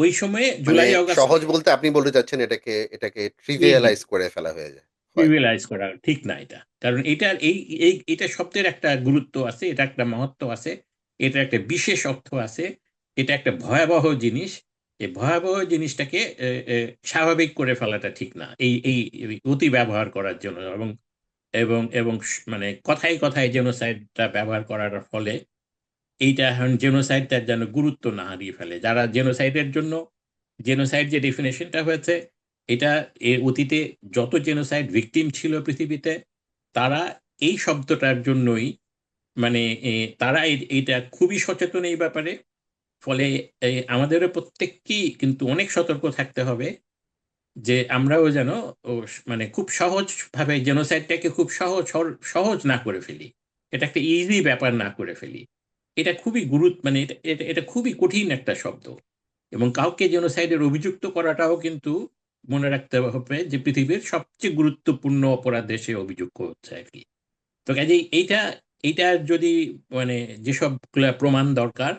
ওই সময়ে মানে জুলাই আগস্ট সহজ বলতে আপনি বলতে চাচ্ছেন এটাকে এটাকে ট্রিভিয়ালাইজ করে ফেলা হয়ে যায় হয়। ট্রিভিয়ালাইজ করা ঠিক না এটা, কারণ এটার এই এই এটা শব্দের একটা গুরুত্ব আছে, এটা একটা মহত্ব আছে, এটা একটা বিশেষ অর্থ আছে, এটা একটা ভয়াবহ জিনিস। এই ভয়াবহ জিনিসটাকে স্বাভাবিক করে ফেলাটা ঠিক না, এই এই এই অতি ব্যবহার করার জন্য। এবং এবং এবং মানে কথায় কথায় জেনোসাইডটা ব্যবহার করার ফলে এইটা এখন জেনোসাইডটার যেন গুরুত্ব না হারিয়ে ফেলে। যারা জেনোসাইডের জন্য, জেনোসাইড যে ডেফিনেশনটা হয়েছে, এটা এর অতীতে যত জেনোসাইড ভিকটিম ছিল পৃথিবীতে, তারা এই শব্দটার জন্যই মানে তারা এইটা খুবই সচেতন এই ব্যাপারে। ফলে আমাদেরও প্রত্যেককেই কিন্তু অনেক সতর্ক থাকতে হবে যে আমরাও যেন মানে খুব সহজভাবে জেনোসাইডটাকে খুব সহজ না করে ফেলি, এটা একটা ইজি ব্যাপার না করে ফেলি। এটা খুবই মানে এটা এটা এটা খুবই কঠিন একটা শব্দ, এবং কাউকে জেনোসাইডের অভিযুক্ত করাটাও কিন্তু মনে রাখতে হবে যে পৃথিবীর সবচেয়ে গুরুত্বপূর্ণ অপরাধে সে অভিযোগ হচ্ছে আর কি। তো কাজেই এইটা যদি মানে যেসব প্রমাণ দরকার,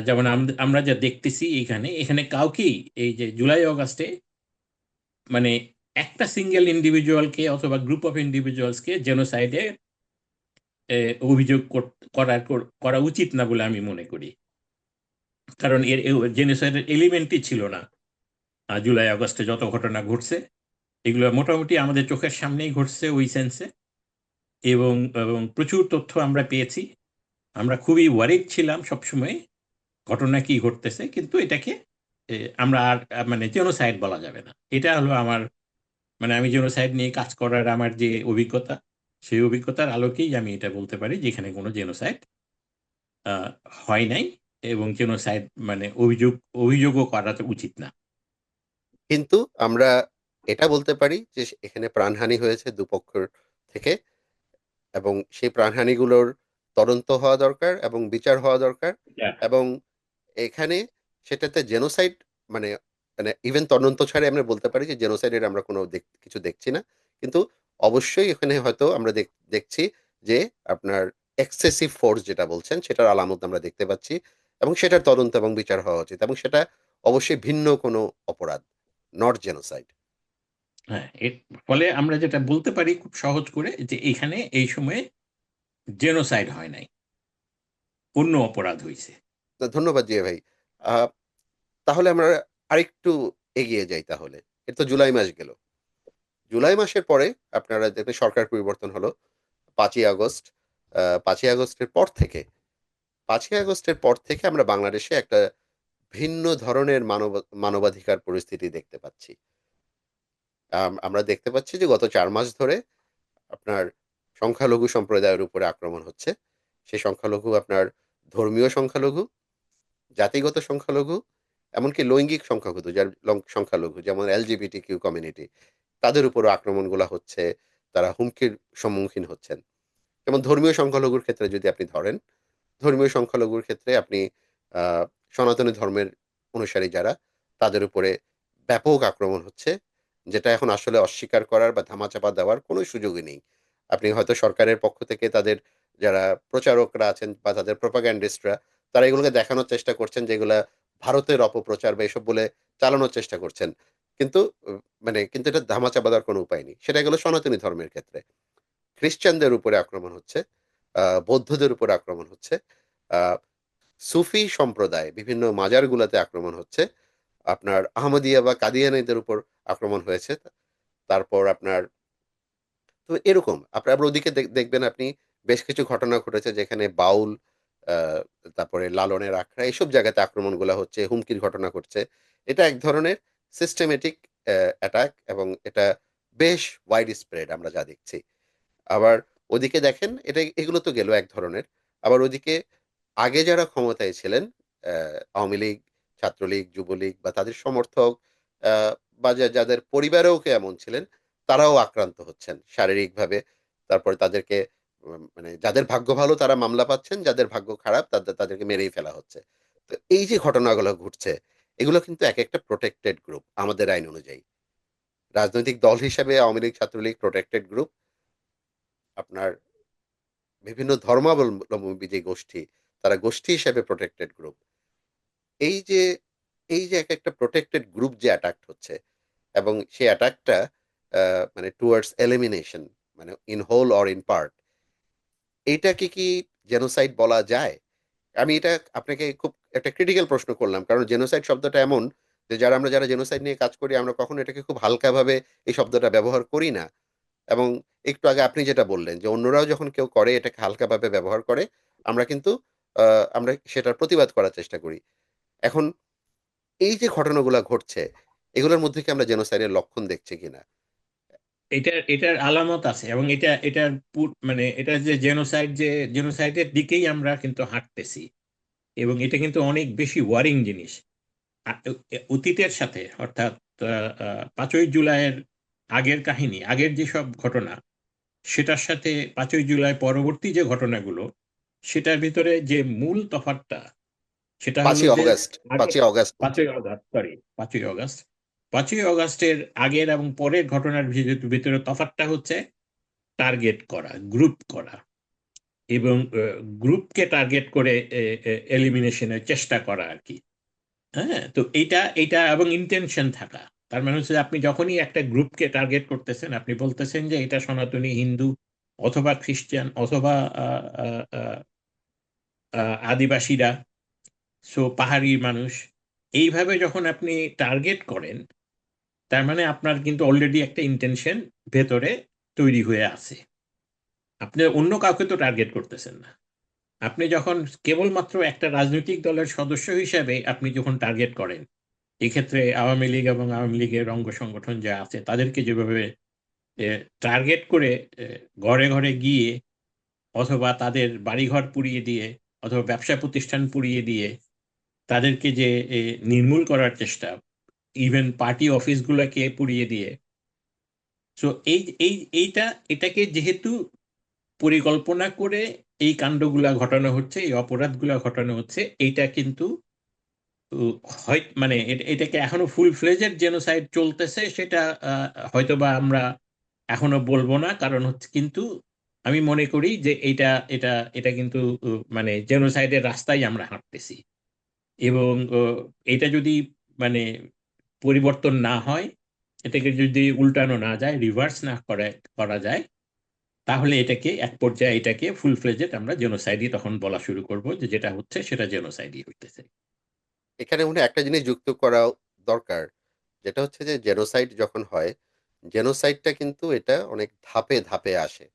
যেমন আমরা যা দেখতেছি এখানে এখানে কাউকেই এই যে জুলাই অগাস্টে মানে একটা সিঙ্গেল ইন্ডিভিজুয়ালকে অথবা গ্রুপ অফ ইন্ডিভিজুয়ালসকে জেনোসাইডে অভিযোগ করা উচিত না বলে আমি মনে করি। কারণ এর জেনোসাইডের এলিমেন্টই ছিল না। জুলাই আগস্টে যত ঘটনা ঘটছে এগুলো মোটামুটি আমাদের চোখের সামনেই ঘটছে ওই সেন্সে, এবং এবং প্রচুর তথ্য আমরা পেয়েছি। আমরা খুবই ওয়ারিড ছিলাম সবসময় ঘটনা কি ঘটতেছে, কিন্তু এটাকে আমরা আর মানে জেনোসাইড বলা যাবে না। এটা হলো আমার মানে আমি জেনোসাইড নিয়ে কাজ করার আমার যে অভিজ্ঞতা, সেই অভিজ্ঞতার আলোকেই আমি এটা বলতে পারি যে এখানে কোনো জেনোসাইড হয় নাই, এবং জেনোসাইড মানে অভিযোগও করাটা উচিত না। কিন্তু আমরা এটা বলতে পারি যে এখানে প্রাণহানি হয়েছে দুপক্ষের থেকে, এবং সেই প্রাণহানিগুলোর তদন্ত হওয়া দরকার এবং বিচার হওয়া দরকার। এটা এবং এখানে সেটাতে জেনোসাইড মানে মানে ইভেন তদন্ত ছাড়াই আমরা বলতে পারি যে জেনোসাইডের আমরা কোনো কিছু দেখছি না। কিন্তু অবশ্যই এখানে হয়তো আমরা দেখছি যে আপনার এক্সেসিভ ফোর্স যেটা বলছেন সেটার আলামত আমরা দেখতে পাচ্ছি, এবং সেটার তদন্ত এবং বিচার হওয়া উচিত, এবং সেটা অবশ্যই ভিন্ন কোনো অপরাধ, নট জেনোসাইড। হ্যাঁ, এর ফলে আমরা যেটা বলতে পারি খুব সহজ করে যে এখানে এই সময়ে জেনোসাইড হয় নাই, অন্য অপরাধ হয়েছে। ধন্যবাদ জিয়া ভাই। আহ, তাহলে আমরা আরেকটু এগিয়ে যাই তাহলে। এর তো জুলাই মাস গেল। জুলাই মাসের পরে আপনারা দেখবেন সরকার পরিবর্তন হলো 5ই আগস্ট। 5ই আগস্টের পর থেকে 5ই আগস্টের পর থেকে আমরা বাংলাদেশে একটা ভিন্ন ধরনের মানবাধিকার পরিস্থিতি দেখতে পাচ্ছি। আমরা দেখতে পাচ্ছি যে গত 4 মাস ধরে আপনার সংখ্যালঘু সম্প্রদায়ের উপরে আক্রমণ হচ্ছে। সেই সংখ্যালঘু আপনার ধর্মীয় সংখ্যালঘু, জাতিগত সংখ্যালঘু, এমনকি লৈঙ্গিক সংখ্যালঘু, সংখ্যালঘু যেমন এলজিবিটি কিউ কমিউনিটি, তাদের উপরও আক্রমণগুলো হচ্ছে। তারা হুমকির সম্মুখীন হচ্ছেন। যেমন ধর্মীয় সংখ্যালঘুর ক্ষেত্রে যদি আপনি ধরেন, ধর্মীয় সংখ্যালঘুর ক্ষেত্রে আপনি আহ, সনাতনী ধর্মের অনুসারী যারা, তাদের উপরে ব্যাপক আক্রমণ হচ্ছে, যেটা এখন আসলে অস্বীকার করার বা ধামাচাপা দেওয়ার কোনো সুযোগই নেই। আপনি হয়তো সরকারের পক্ষ থেকে তাদের যারা প্রচারকরা আছেন বা তাদের প্রোপাগ্যান্ডিস্টরা, তারা এগুলোকে দেখানোর চেষ্টা করছেন যেগুলা ভারতের অপপ্রচার বা এসব বলে চালানোর চেষ্টা করছেন। কিন্তু কিন্তু এটা ধামাচাপা দেওয়ার কোনো উপায় নেই। সেটা গেলো সনাতনী ধর্মের ক্ষেত্রে। খ্রিস্টানদের উপরে আক্রমণ হচ্ছে, বৌদ্ধদের উপরে আক্রমণ হচ্ছে, আহ, সুফি সম্প্রদায় বিভিন্ন মাজারগুলোতে আক্রমণ হচ্ছে, আপনার আহমদিয়া বা কাদিয়ানীদের উপর আক্রমণ হয়েছে। তারপর আপনার তো এরকম আপনার আবার ওদিকে দেখবেন আপনি বেশ কিছু ঘটনা ঘটেছে যেখানে বাউল আহ, তারপরে লালনের আখড়া এসব জায়গাতে আক্রমণগুলো হচ্ছে, হুমকির ঘটনা ঘটছে। এটা এক ধরনের সিস্টেমেটিক অ্যাটাক, এবং এটা বেশ ওয়াইড স্প্রেড আমরা যা দেখছি। আবার ওদিকে দেখেন, এগুলো তো গেল এক ধরনের। আবার ওদিকে আগে যারা ক্ষমতায় ছিলেন, আওয়ামী লীগ, ছাত্রলীগ, যুবলীগ বা তাদের সমর্থক, আহ, বা যাদের পরিবারেও কেউ এমন ছিলেন, তারাও আক্রান্ত হচ্ছেন শারীরিকভাবে। তারপরে তাদেরকে মানে যাদের ভাগ্য ভালো তারা মামলা পাচ্ছেন, যাদের ভাগ্য খারাপ তাদেরকে মেরেই ফেলা হচ্ছে। তো এই যে ঘটনাগুলো ঘটছে, এগুলো কিন্তু এক একটা প্রোটেক্টেড গ্রুপ আমাদের আইন অনুযায়ী। রাজনৈতিক দল হিসেবে আওয়ামী লীগ, ছাত্রলীগ প্রোটেক্টেড গ্রুপ। আপনার বিভিন্ন ধর্মাবলম্বী যে গোষ্ঠী, তারা গোষ্ঠী হিসেবে প্রোটেক্টেড গ্রুপ। এই যে এই যে এক একটা প্রোটেক্টেড গ্রুপ যে অ্যাটাক হচ্ছে, এবং সেই অ্যাটাকটা মানে টুয়ার্ডস এলিমিনেশন, মানে in whole or in part, এইটাকে কি জেনোসাইড বলা যায়? আমি এটা আপনাকে খুব একটা ক্রিটিক্যাল প্রশ্ন করলাম, কারণ জেনোসাইড শব্দটা এমন যে যারা জেনোসাইড নিয়ে কাজ করি আমরা কখনো এটাকে খুব হালকাভাবে এই শব্দটা ব্যবহার করি না। এবং একটু আগে আপনি যেটা বললেন যে অন্যরাও যখন কেউ করে এটাকে হালকাভাবে ব্যবহার করে, আমরা কিন্তু আমরা সেটার প্রতিবাদ করার চেষ্টা করি। এখন এই যে ঘটনাগুলো ঘটছে, এগুলোর মধ্যে কি আমরা জেনোসাইডের লক্ষণ দেখছি কিনা? এটার আলামত আছে, এবং এটার মানে এটা যে জেনোসাইড, যে জেনোসাইডের দিকেই আমরা কিন্তু হাঁটতেছি, এবং এটা কিন্তু অনেক বেশি ওয়ারিং জিনিস। অতীতের সাথে, অর্থাৎ 5ই জুলাইয়ের আগের কাহিনী, আগের যেসব ঘটনা, সেটার সাথে 5ই জুলাই পরবর্তী যে ঘটনাগুলো, সেটার ভিতরে যে মূল তফাৎটা, সেটা হলো পাঁচই যে অগস্ট, আগে 5ই অগস্ট বলছি। 5ই আগস্ট, সরি, 5ই আগস্ট, 5ই আগস্টের আগের এবং পরের ঘটনার ভিতরে তফাৎটা হচ্ছে টার্গেট করা, গ্রুপ করা, এবং গ্রুপকে টার্গেট করে এলিমিনেশনের চেষ্টা করা আর কি। হ্যাঁ, তো এইটা এইটা এবং ইন্টেনশন থাকা। তার মানে হচ্ছে যে আপনি যখনই একটা গ্রুপকে টার্গেট করতেছেন, আপনি বলতেছেন যে এটা সনাতনী হিন্দু, অথবা খ্রিস্টান, অথবা আহ, আহ, আহ, আদিবাসীরা, সো পাহাড়ি মানুষ। এইভাবে যখন আপনি টার্গেট করেন, তার মানে আপনার কিন্তু অলরেডি একটা ইন্টেনশন ভেতরে তৈরি হয়ে আছে। আপনি অন্য কাউকে তো টার্গেট করতেছেন না। আপনি যখন কেবলমাত্র একটা রাজনৈতিক দলের সদস্য হিসেবে আপনি যখন টার্গেট করেন, এক্ষেত্রে আওয়ামী লীগ এবং আওয়ামী লীগের অঙ্গ সংগঠন যা আছে তাদেরকে যেভাবে টার্গেট করে ঘরে ঘরে গিয়ে, অথবা তাদের বাড়িঘর পুড়িয়ে দিয়ে, অথবা ব্যবসা প্রতিষ্ঠান পুড়িয়ে দিয়ে তাদেরকে যে নির্মূল করার চেষ্টা, ইভেন পার্টি অফিসগুলোকে পুড়িয়ে দিয়ে। সো এই এই এইটা এটাকে যেহেতু পরিকল্পনা করে এই কাণ্ডগুলা ঘটানো হচ্ছে, এই অপরাধগুলা ঘটানো হচ্ছে, এইটা কিন্তু হয় মানে এটাকে এখনো ফুল ফ্লেজেড জেনোসাইড চলতেছে সেটা হয়তোবা আমরা এখনো বলবো না, কারণ হচ্ছে কিন্তু আমি মনে করি যে এটা এটা এটা কিন্তু মানে জেনোসাইডের রাস্তায় আমরা হাঁটতেছি। এবং এটা যদি মানে পরিবর্তন না হয়, এটাকে যদি উল্টানো না যায়, রিভার্স না করা যায়, তাহলে এটাকে এক পর্যায়ে এটাকে ফুল ফ্লেজেড আমরা জেনোসাইডই তখন বলা শুরু করব, যে যেটা হচ্ছে সেটা জেনোসাইডই হইতেছে। এখানে মনে হয় একটা জিনিস যুক্ত করা দরকার, যেটা হচ্ছে যে জেনোসাইড যখন হয়, জেনোসাইডটা কিন্তু এটা অনেক ধাপে ধাপে আসে।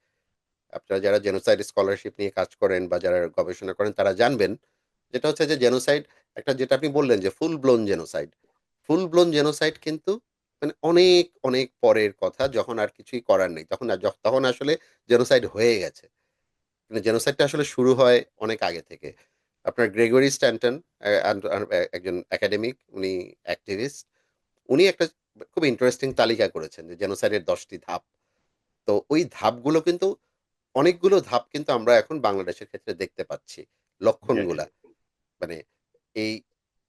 আপনারা যারা জেনোসাইড স্কলারশিপ নিয়ে কাজ করেন বা যারা গবেষণা করেন তারা জানবেন, যেটা হচ্ছে যে জেনোসাইড একটা, যেটা আপনি বললেন যে ফুল ব্লোন জেনোসাইড, ফুল ব্লোন জেনোসাইড কিন্তু মানে অনেক অনেক পরের কথা, যখন আর কিছুই করার নেই, তখন আসলে জেনোসাইড হয়ে গেছে। কিন্তু জেনোসাইডটা আসলে শুরু হয় অনেক আগে থেকে। আপনার গ্রেগরি স্ট্যান্টন, একজন একাডেমিক, উনি অ্যাক্টিভিস্ট, উনি একটা খুব ইন্টারেস্টিং তালিকা করেছেন যে জেনোসাইডের 10টি ধাপ। তো ওই ধাপগুলো কিন্তু, অনেকগুলো ধাপ কিন্তু আমরা এখন বাংলাদেশের ক্ষেত্রে দেখতে পাচ্ছি, লক্ষণগুলা, মানে এই,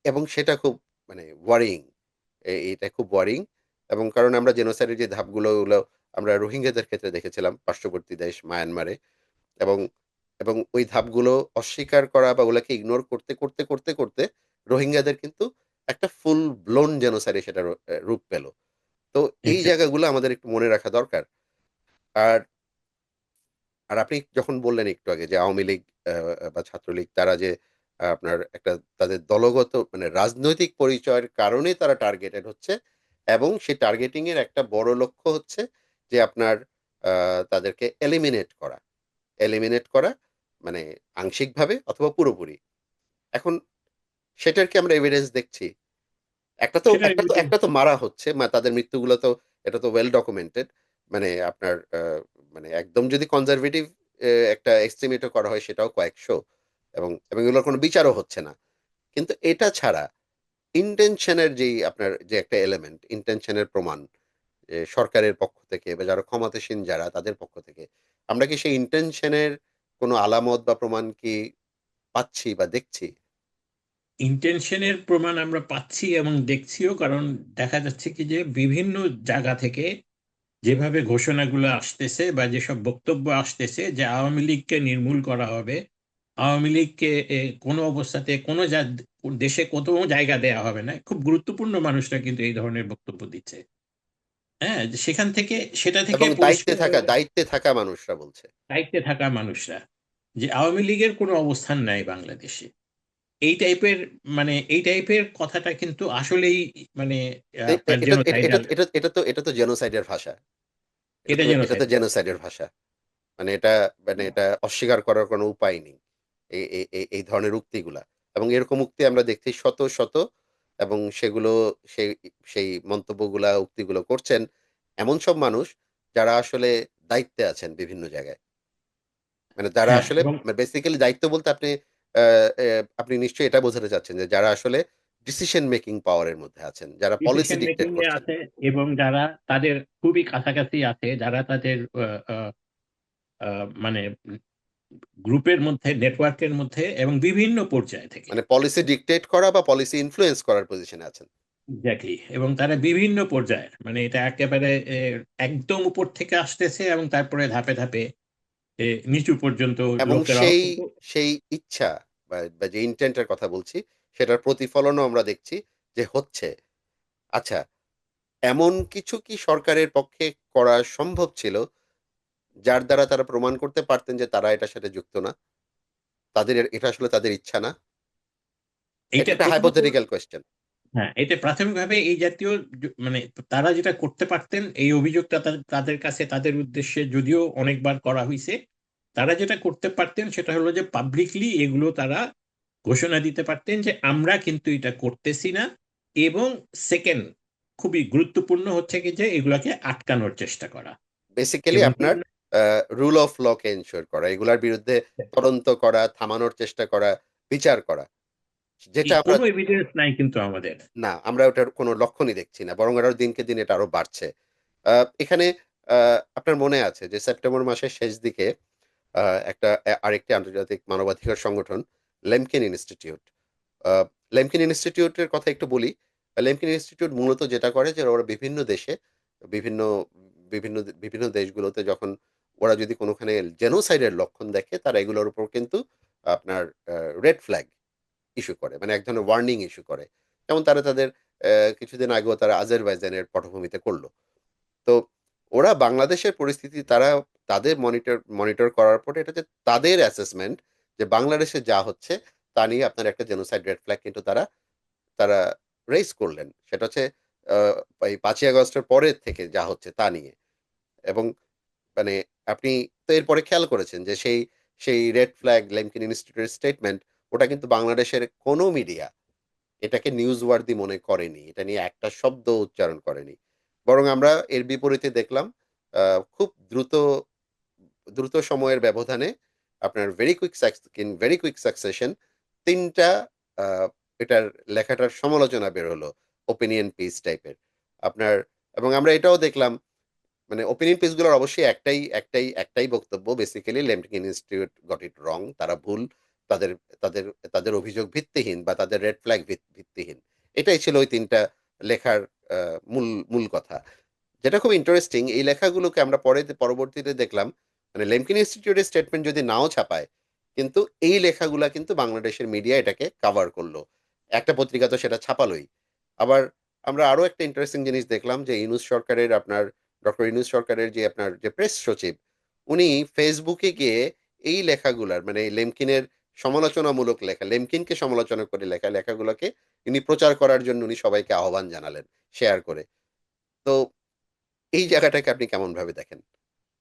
এবং সেটা খুব মানে ওয়ারিং, এটা খুব ওয়ারিং। এবং কারণ আমরা জেনোসাইডের যে ধাপগুলো, ওগুলো আমরা রোহিঙ্গাদের ক্ষেত্রে দেখেছিলাম পার্শ্ববর্তী দেশ মায়ানমারে। এবং এবং ওই ধাপগুলো অস্বীকার করা বা ওগুলোকে ইগনোর করতে করতে করতে করতে রোহিঙ্গাদের কিন্তু একটা ফুল ব্লোন জেনোসাইডে সেটা রূপ পেল। তো এই এক্স্যাক্টলি। জায়গাগুলো আমাদের একটু মনে রাখা দরকার। আর আর আপনি যখন বললেন একটু আগে যে আওয়ামী লীগ বা ছাত্রলীগ, তারা যে আপনার একটা তাদের দলগত মানে রাজনৈতিক পরিচয়ের কারণে তারা টার্গেটেড হচ্ছে, এবং সেই টার্গেটিং এর একটা বড় লক্ষ্য হচ্ছে যে আপনার তাদেরকে এলিমিনেট করা, এলিমিনেট করা, মানে আংশিকভাবে অথবা পুরোপুরি। এখন সেটার কি আমরা এভিডেন্স দেখছি? একটা তো সেটার একটা তো evidence একটা তো মারা হচ্ছে। তাদের মৃত্যুগুলো তো এটা তো ওয়েল ডকুমেন্টেড। মানে আপনার মানে একদম যদি কনজারভেটিভ একটা এস্টিমেটও করা হয় সেটাও কয়েকশো, এবং এগুলোর কোনো বিচারও হচ্ছে না। কিন্তু এটা ছাড়া ইন্টেনশনের যেই আপনার যে একটা এলিমেন্ট, ইন্টেনশনের প্রমাণ সরকারের পক্ষ থেকে বা যারা ক্ষমতাসীন যারা তাদের পক্ষ থেকে, আমরা কি সেই ইন্টেনশনের কোনো আলামত বা প্রমাণ কি পাচ্ছি বা দেখছি? ইন্টেনশনের প্রমাণ আমরা পাচ্ছি এবং দেখছিও, কারণ দেখা যাচ্ছে কি যে বিভিন্ন জায়গা থেকে যেভাবে ঘোষণাগুলো আসতেছে বা যেসব বক্তব্য আসতেছে যে আওয়ামী লীগকে নির্মূল করা হবে, আওয়ামী লীগকে কোনো অবস্থাতে দেশে কোনো জায়গা দেয়া হবে না, খুব গুরুত্বপূর্ণ মানুষরা কিন্তু এই ধরনের বক্তব্য দিচ্ছে। হ্যাঁ, যে সেখান থেকে সেটা থেকে এবং পরিষ্কার হয়ে দায়িত্বে থাকা মানুষরা বলছে। দায়িত্বে থাকা মানুষরা যে আওয়ামী লীগের কোনো অবস্থান নাই বাংলাদেশে, এই টাইপের, মানে এই টাইপের কথাটা কিন্তু আসলেই মানে এ- আপনার এ- এটা এটা এটা জেনোসাইডাল। এটা এটা তো জেনোসাইডের ভাষা। এটা এটা তো জেনোসাইড। জেনোসাইডের ভাষা। এটা অস্বীকার করার কোনো উপায় নেই এই ধরনের উক্তিগুলা। এবং এরকম উক্তি আমরা দেখছি শত শত, এবং সেগুলো সেই সেই মন্তব্যগুলা উক্তিগুলো করছেন এমন সব মানুষ যারা আসলে দায়িত্বে আছেন বিভিন্ন জায়গায়। মানে যারা হ্যাঁ, আসলে এবং বেসিক্যালি দায়িত্ব বলতে আপনি নিশ্চয়ই এটা বোঝাতে চাচ্ছেন যে যারা আসলে ডিসিশন মেকিং পাওয়ারের মধ্যে আছেন, যারা পলিসি ডিসিশন ডিকটেট মেকিং এ করছেন। আছে, এবং যারা তাদের খুবই কাছাকাছি আছে, যারা তাদের আহ, আহ, মানে গ্রুপের মধ্যে, নেটওয়ার্কের মধ্যে এবং বিভিন্ন পর্যায় থেকে। মানে পলিসি ডিকটেট করা বা পলিসি ইনফ্লুয়েন্স করার পজিশনে আছেন। এক্স্যাক্টলি, এবং তারা বিভিন্ন পর্যায়ে, মানে এটা একেবারে একদম উপর থেকে আসতেছে এবং তারপরে ধাপে ধাপে নিচু পর্যন্ত এবং লোকেরাও সেই কিন্তু। সেই ইচ্ছা বা যে ইন্টেন্টের কথা বলছি, সেটার প্রতিফলনও আমরা দেখছি যে হচ্ছে। আচ্ছা, এমন কিছু কি সরকারের পক্ষে করা সম্ভব ছিল যার দ্বারা তারা প্রমাণ করতে পারতেন যে তারা এটার সাথে যুক্ত না, এটা আসলে তাদের ইচ্ছা না? এটা এইটা একটা প্রথমত, হাইপোথেটিক্যাল কোয়েশ্চেন। হ্যাঁ, এটা প্রাথমিকভাবে এই জাতীয় মানে তারা যেটা করতে পারতেন, এই অভিযোগটা তাদের কাছে, তাদের উদ্দেশ্যে যদিও অনেকবার করা হয়েছে, তারা যেটা করতে পারতেন সেটা হলো যে পাবলিকলি এগুলো তারা ঘোষণা দিতে পারতেন যে আমরা কিন্তু এটা করতেছি না। এবং সেকেন্ড, খুবই গুরুত্বপূর্ণ হচ্ছে কি যে এগুলাকে আটকানোর চেষ্টা করা। বেসিক্যালি এবং আপনার রুল অফ ল কে এনশিওর করা, এগুলার বিরুদ্ধে তদন্ত করা, থামানোর চেষ্টা করা, বিচার করা, যেটা আমরা কোনো এভিডেন্স নাই কিন্তু আমাদের। না, আমরা ওটার কোনো লক্ষণই দেখছি না। বরং আরো দিনকে দিন এটা আরো বাড়ছে। এখানে আপনার মনে আছে যে সেপ্টেম্বর মাসের শেষ দিকে একটা আরেকটি আন্তর্জাতিক মানবাধিকার সংগঠন, লেমকিন ইনস্টিটিউট। আ লেমকিন ইনস্টিটিউটের কথা একটু বলি। লেমকিন ইনস্টিটিউট মূলত যেটা করে যে ওরা বিভিন্ন দেশে, বিভিন্ন বিভিন্ন দেশগুলোতে যখন ওরা যদি কোনোখানে জেনোসাইড এর লক্ষণ দেখে, তারা এগুলোর উপর কিন্তু আপনার আ রেড ফ্ল্যাগ ইস্যু করে। মানে এক ধরনের ওয়ার্নিং ইস্যু করে। যেমন তারা তাদের কিছুদিন আগেও তারা আজারবাইজানের পটভূমিতে করল। তো ওরা বাংলাদেশের পরিস্থিতি তারা তাদের মনিটর করার পরে এটা যে তাদের অ্যাসেসমেন্ট যে বাংলাদেশে যা হচ্ছে তা নিয়ে আপনার একটা জেনোসাইড রেড ফ্ল্যাগ কিন্তু তারা তারা রেইজ করলেন। সেটা হচ্ছে আ এই ৫ই আগস্টের পরের থেকে যা হচ্ছে তা নিয়ে। এবং মানে আপনি তো এরপরে খেয়াল করেছেন যে সেই রেড ফ্ল্যাগ লেমকিন ইনস্টিটিউটের স্টেটমেন্ট, ওটা কিন্তু বাংলাদেশের কোনো মিডিয়া এটাকে নিউজ ওয়ার্দি মনে করেনি। এটা নিয়ে একটা শব্দ উচ্চারণ করেনি। বরং আমরা এর বিপরীতে দেখলাম খুব দ্রুত সময়ের ব্যবধানে আপনার ভেরি কুইক সাকসেশন ৩ টা আ এটার লেখাটার সমালোচনা বের হলো। ওপিনিয়ন পিস টাইপের। আপনার এবং আমরা এটাও দেখলাম, মানে ওপিনিয়ন পিস গুলোর অবশ্যই একটাই বক্তব্য, basically Lemkin institute got it wrong. তারা ভুল। তাদের তাদের তাদের অভিযোগ ভিত্তিহীন বা তাদের রেড ফ্ল্যাগ ভিত্তিহীন। এটাই ছিল ওই ৩ টা লেখার আ মূল কথা। যেটা খুব ইন্টারেস্টিং, এই লেখাগুলোকে আমরা পরবর্তীতে দেখলাম, মানে লেমকিন ইনস্টিটিউটের স্টেটমেন্ট যদি নাও ছাপায়, কিন্তু এই লেখাগুলা কিন্তু বাংলাদেশের মিডিয়া এটাকে কভার করলো। একটা পত্রিকা তো সেটা ছাপালোই। আবার আমরা আরো একটা ইন্টারেস্টিং জিনিস দেখলাম যে ডক্টর ইউনূস সরকারের যে আপনার যে প্রেস সচিব, উনি ফেসবুকে গিয়ে এই লেখাগুলার মানে লেমকিনের সমালোচনামূলক লেখা, লেমকিনকে সমালোচনা করে লেখা লেখাগুলোকে উনি প্রচার করার জন্য উনি সবাইকে আহ্বান জানালেন শেয়ার করে। তো এই জায়গাটাকে আপনি কেমন ভাবে দেখেন?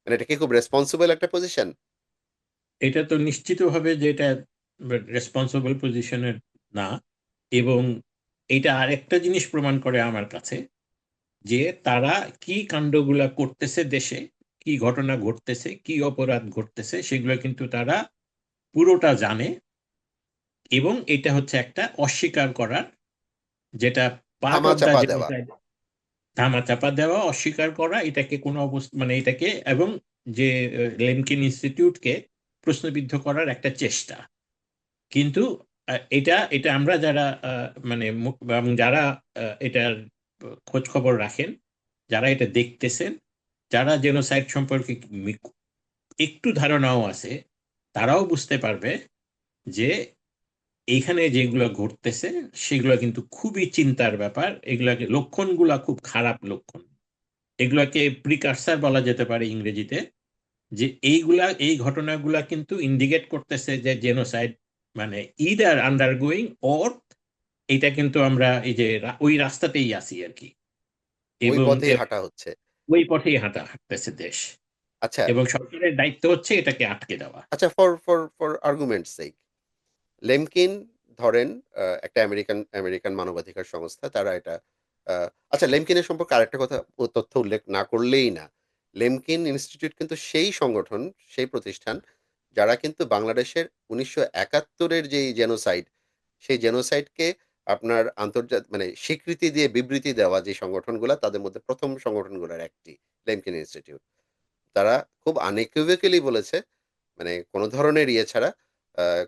মানে এটা কি খুব রেসপন্সিবল একটা পজিশন? এটা তো নিশ্চিতভাবে যে এটা রেসপন্সিবল পজিশনের না। এবং এটা আরেকটা জিনিস প্রমাণ করে আমার কাছে, যে তারা কি কাণ্ডগুলা করতেছে দেশে, কি ঘটনা ঘটতেছে, কি অপরাধ ঘটতেছে, সেগুলো কিন্তু তারা পুরোটা জানে। এবং এটা হচ্ছে একটা অস্বীকার করার, যেটা পার্ট ধামা অফ দা চাপা দেওয়া। জেনোসাইড, ধামাচাপা দেওয়া, অস্বীকার করা, এটাকে কোনো অবস্থা মানে এটাকে, এবং যে লেমকিন ইনস্টিটিউটকে প্রশ্নবিদ্ধ করার একটা চেষ্টা। কিন্তু এটা এটা আমরা যারা মানে এবং যারা এটার খোঁজ খবর রাখেন, যারা এটা দেখতেছেন, যারা জেনোসাইড সম্পর্কে একটু ধারণাও আছে, তারাও বুঝতে পারবে যে এইখানে যেগুলো ঘটতেছে সেগুলো কিন্তু খুবই চিন্তার ব্যাপার। এগুলাকে লক্ষণগুলা খুব খারাপ লক্ষণ। এগুলাকে প্রিকারসার বলা যেতে পারে ইংরেজিতে। যে এই ঘটনাগুলা কিন্তু ইন্ডিকেট করতেছে যে জেনোসাইড মানে ইদার আন্ডারগোয়িং, অর এটা কিন্তু আমরা এই যে ওই রাস্তাতেই আছি আর কি। ওই এবং পথেই হাঁটা হচ্ছে। ওই পথেই হাঁটতেছে দেশ। আচ্ছা, এবং সরকারের দায়িত্ব হচ্ছে এটাকে আটকে দেওয়া। আচ্ছা, for for for arguments sake, Lemkin ধরেন একটা আমেরিকান আমেরিকান মানবাধিকার সংস্থা, তারা এটা আচ্ছা, লেমকিনের সম্পর্কে আরেকটা কথা তথ্য উল্লেখ না করলেই না। লেমকিন ইনস্টিটিউট কিন্তু সেই সংগঠন, সেই প্রতিষ্ঠান যারা কিন্তু বাংলাদেশের 1971-এর যেই জেনোসাইড, সেই জেনোসাইডকে আপনার আন্তর্জাতিক মানে স্বীকৃতি দিয়ে বিবৃতি দেওয়া যে সংগঠনগুলো, তাদের মধ্যে প্রথম সংগঠনগুলোর একটি লেমকিন ইনস্টিটিউট। তারা খুব আনইকুইভোক্যালি বলেছে, মানে কোনো ধরনের ইয়ে ছাড়া,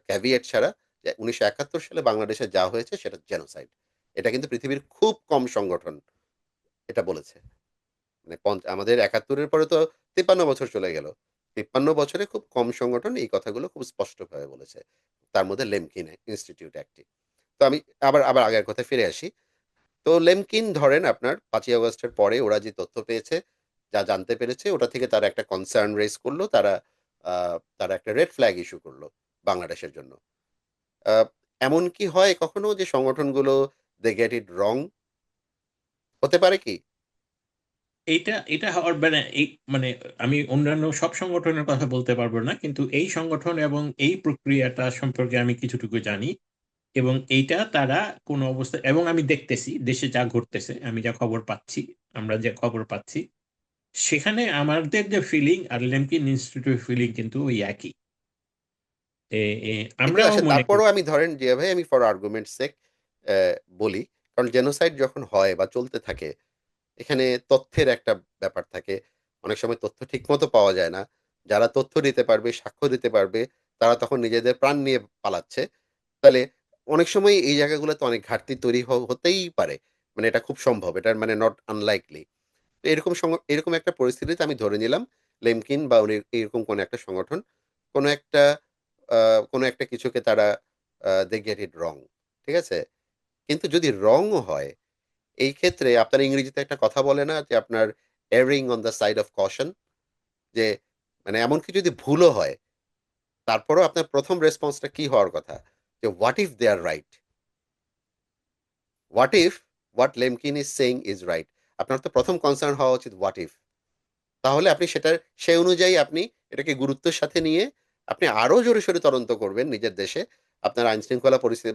ক্যাভিয়েট ছাড়া, যে 1971 সালে বাংলাদেশে যা হয়েছে সেটা জেনোসাইড। এটা কিন্তু পৃথিবীর খুব কম সংগঠন এটা বলেছে। মানে আমাদের 71-এর পরে তো 53 বছর চলে গেল। 53 বছরে খুব কম সংগঠন এই কথাগুলো খুব স্পষ্টভাবে বলেছে। তার মধ্যে লেমকিন ইনস্টিটিউট একটি। তো আমি আবার আবার আগের কথায় ফিরে আসি। তো লেমকিন ধরেন আপনার 5ই আগস্টের পরে ওরা যে তথ্য পেয়েছে, যা জানতে পেরেছে, ওটা থেকে তারা একটা কনসার্ন রেজ করলো। তারা একটা রেড ফ্ল্যাগ ইস্যু করলো বাংলাদেশের জন্য। আহ, এমন কি হয় কখনো যে সংগঠনগুলো দে গেট ইট রং? হতে পারে কি? এটা এটা হওয়ার মানে এই মানে আমি অন্যান্য সব সংগঠনের কথা বলতে পারবো না, কিন্তু এই সংগঠন এবং এই প্রক্রিয়াটা সম্পর্কে আমি কিছুটুকু জানি। এবং এইটা তারা কোনো অবস্থা, এবং আমি দেখতেছি দেশে যা ঘটতেছে, আমি যা খবর পাচ্ছি, আমরা যে খবর পাচ্ছি, সেখানে আমাদের যে ফিলিং আর লেমকিন ইনস্টিটিউট ফিলিং কিন্তু ওই একই। এ, এ, ঠিকই আমরাও আছে, মনে করি। তারপরও আমি ধরেন যে ভাই, আমি ফর আর্গুমেন্ট সেক বলি, কারণ জেনোসাইড যখন হয় বা চলতে থাকে, এখানে তথ্যের একটা ব্যাপার থাকে। অনেক সময় তথ্য ঠিকমতো পাওয়া যায় না। যারা তথ্য দিতে পারবে, সাক্ষ্য দিতে পারবে, তারা তখন নিজেদের প্রাণ নিয়ে পালাচ্ছে। তাহলে অনেক সময় এই জায়গাগুলোতে অনেক ঘাটতি তৈরি হতেই পারে। মানে এটা খুব সম্ভব, এটা মানে নট আনলাইকলি। তো এরকম একটা পরিস্থিতিতে আমি ধরে নিলাম লেমকিন বা এরকম কোনো একটা সংগঠন কোনো একটা কোনো একটা কিছুকে তারা দে গেট ইট রং। ঠিক আছে? কিন্তু যদি রংও হয়, এই ক্ষেত্রে আপনার ইংরেজিতে একটা কথা বলে না যে আপনার erring on the side of caution, যে মানে এমনকি যদি ভুলও হয়, তারপরেও আপনার প্রথম রেসপন্সটা কি হওয়ার কথা? যে what if they are right? What if what Lemkin is saying is right? আপনার তো প্রথম কনসার্ন হওয়া উচিত হোয়াট ইফ। তাহলে আপনি সেটার সেই অনুযায়ী আপনি এটাকে গুরুত্বের সাথে নিয়ে আপনি আরো জোরে সোরে তদন্ত করবেন নিজের দেশে। আপনার আইন শৃঙ্খলা পরিস্থিতি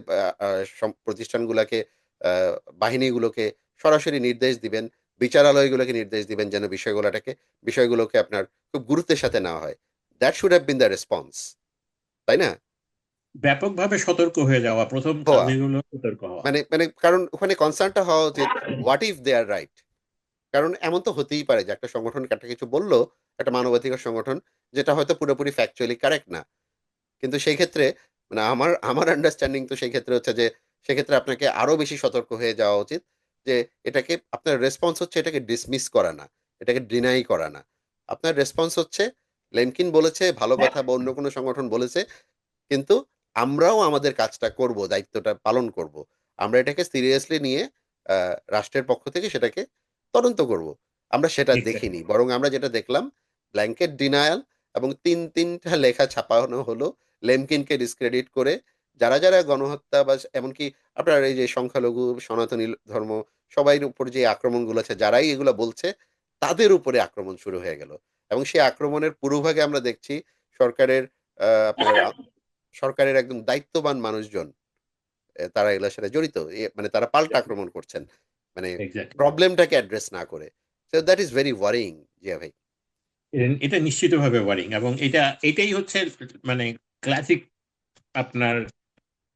প্রতিষ্ঠানগুলোকে, আহ, বাহিনীগুলোকে সরাসরি নির্দেশ দিবেন, বিচারালয়গুলোকে নির্দেশ দিবেন যেন বিষয়গুলোকে আপনার খুব গুরুত্বের সাথে নেওয়া হয়। That should have been the response, তাই না? ব্যাপকভাবে সতর্ক হয়ে যাওয়া প্রথম হওয়া কাজই হলো সতর্ক হওয়া। মানে কারণ ওখানে কনসার্নটা হওয়া উচিত what if they are right. কারণ এমন তো হতেই পারে যে একটা সংগঠন একটা কিছু বললো, একটা মানবাধিকার সংগঠন, যেটা হয়তো পুরোপুরি ফ্যাকচুয়ালি কারেক্ট না। কিন্তু সেই ক্ষেত্রে মানে আমার আমার আন্ডারস্ট্যান্ডিং তো সেই ক্ষেত্রে হচ্ছে যে সেক্ষেত্রে আপনাকে আরো বেশি সতর্ক হয়ে যাওয়া উচিত। যে এটাকে আপনার রেসপন্স হচ্ছে এটাকে ডিসমিস করা না, এটাকে ডিনাই করা না। আপনার রেসপন্স হচ্ছে লেমকিন বলেছে ভালো কথা বা অন্য কোনো সংগঠন বলেছে, কিন্তু আমরাও আমাদের কাজটা করব, দায়িত্বটা পালন করব। আমরা এটাকে সিরিয়াসলি নিয়ে রাষ্ট্রের পক্ষ থেকে সেটাকে তদন্ত করব। আমরা সেটা দেখিনি, এক্স্যাক্টলি। বরং আমরা যেটা দেখলাম ব্ল্যাঙ্কেট ডিনায়াল, এবং তিনটা লেখা ছাপানো হলো লেমকিনকে ডিসক্রেডিট করে। যারা গণহত্যা বা এমনকি আপনার এই যে সংখ্যালঘু সনাতনী ধর্ম সবাই উপর যে আক্রমণগুলো আছে, যারাই এগুলো বলছে তাদের উপরে আক্রমণ শুরু হয়ে গেল। এবং সেই আক্রমণের পূর্বভাগে আমরা দেখছি সরকারের আপনার সরকারের একদম দায়িত্ববান মানুষজন তারা এগুলোর সাথে জড়িত, মানে তারা পাল্টা আক্রমণ করছেন, মানে এক্স্যাক্টলি। প্রবলেমটাকে অ্যাড্রেস না করে। So that is very worrying, Zia ভাই। এটা নিশ্চিতভাবে ওয়ারিং, এবং এটাই হচ্ছে মানে ক্লাসিক আপনার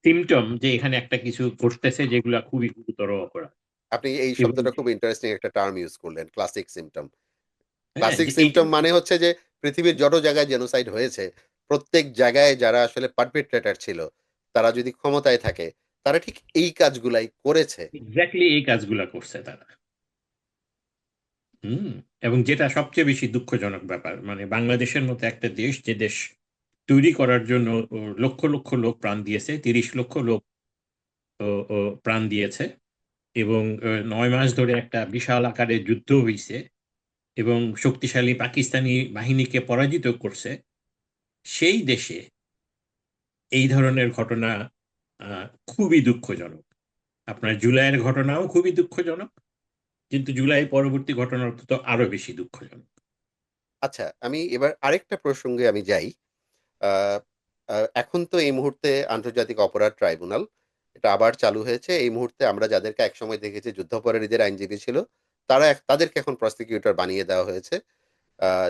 সিমটম যে এখানে একটা কিছু ঘটতেছে যেগুলা খুবই গুরুতর অপরাধ। আপনি এই এবং শব্দটা খুব ইন্টারেস্টিং একটা টার্ম ইউজ করলেন, ক্লাসিক সিমটম। হ্যাঁ, ক্লাসিক যে এইটা সিম্পটম মানে হচ্ছে যে পৃথিবীর যত জায়গায় জেনোসাইড হয়েছে, প্রত্যেক জায়গায় যারা আসলে পারপেট্রেটর ছিল, তারা যদি ক্ষমতায় থাকে, তারা ঠিক এই কাজগুলাই করেছে। এক্স্যাক্টলি এই কাজগুলা করছে তারা। হুম। এবং যেটা সবচেয়ে বেশি দুঃখজনক ব্যাপার, মানে বাংলাদেশের মতো একটা দেশ, যে দেশ তৈরি করার জন্য লক্ষ লক্ষ লোক প্রাণ দিয়েছে, 30 লক্ষ লোক ও, ও প্রাণ দিয়েছে, এবং 9 মাস ধরে একটা বিশাল আকারের যুদ্ধ হয়েছে, এবং শক্তিশালী পাকিস্তানি বাহিনীকে পরাজিত করছে, সেই দেশে এই ধরনের ঘটনা খুবই দুঃখজনক। আপনার জুলাইয়ের ঘটনাও খুবই দুঃখজনক, কিন্তু জুলাই পরবর্তী ঘটনা তো আরো বেশি দুঃখজনক। আচ্ছা, আমি এবার আরেকটা প্রসঙ্গে আমি যাই। আহ, এখন তো এই মুহূর্তে আন্তর্জাতিক অপরাধ ট্রাইব্যুনাল এটা আবার চালু হয়েছে। এই মুহূর্তে আমরা যাদেরকে একসময় দেখেছি যুদ্ধাপরাধীদের আইনজীবী ছিল, তাদেরকে এখন প্রসিকিউটর বানিয়ে দেওয়া হয়েছে।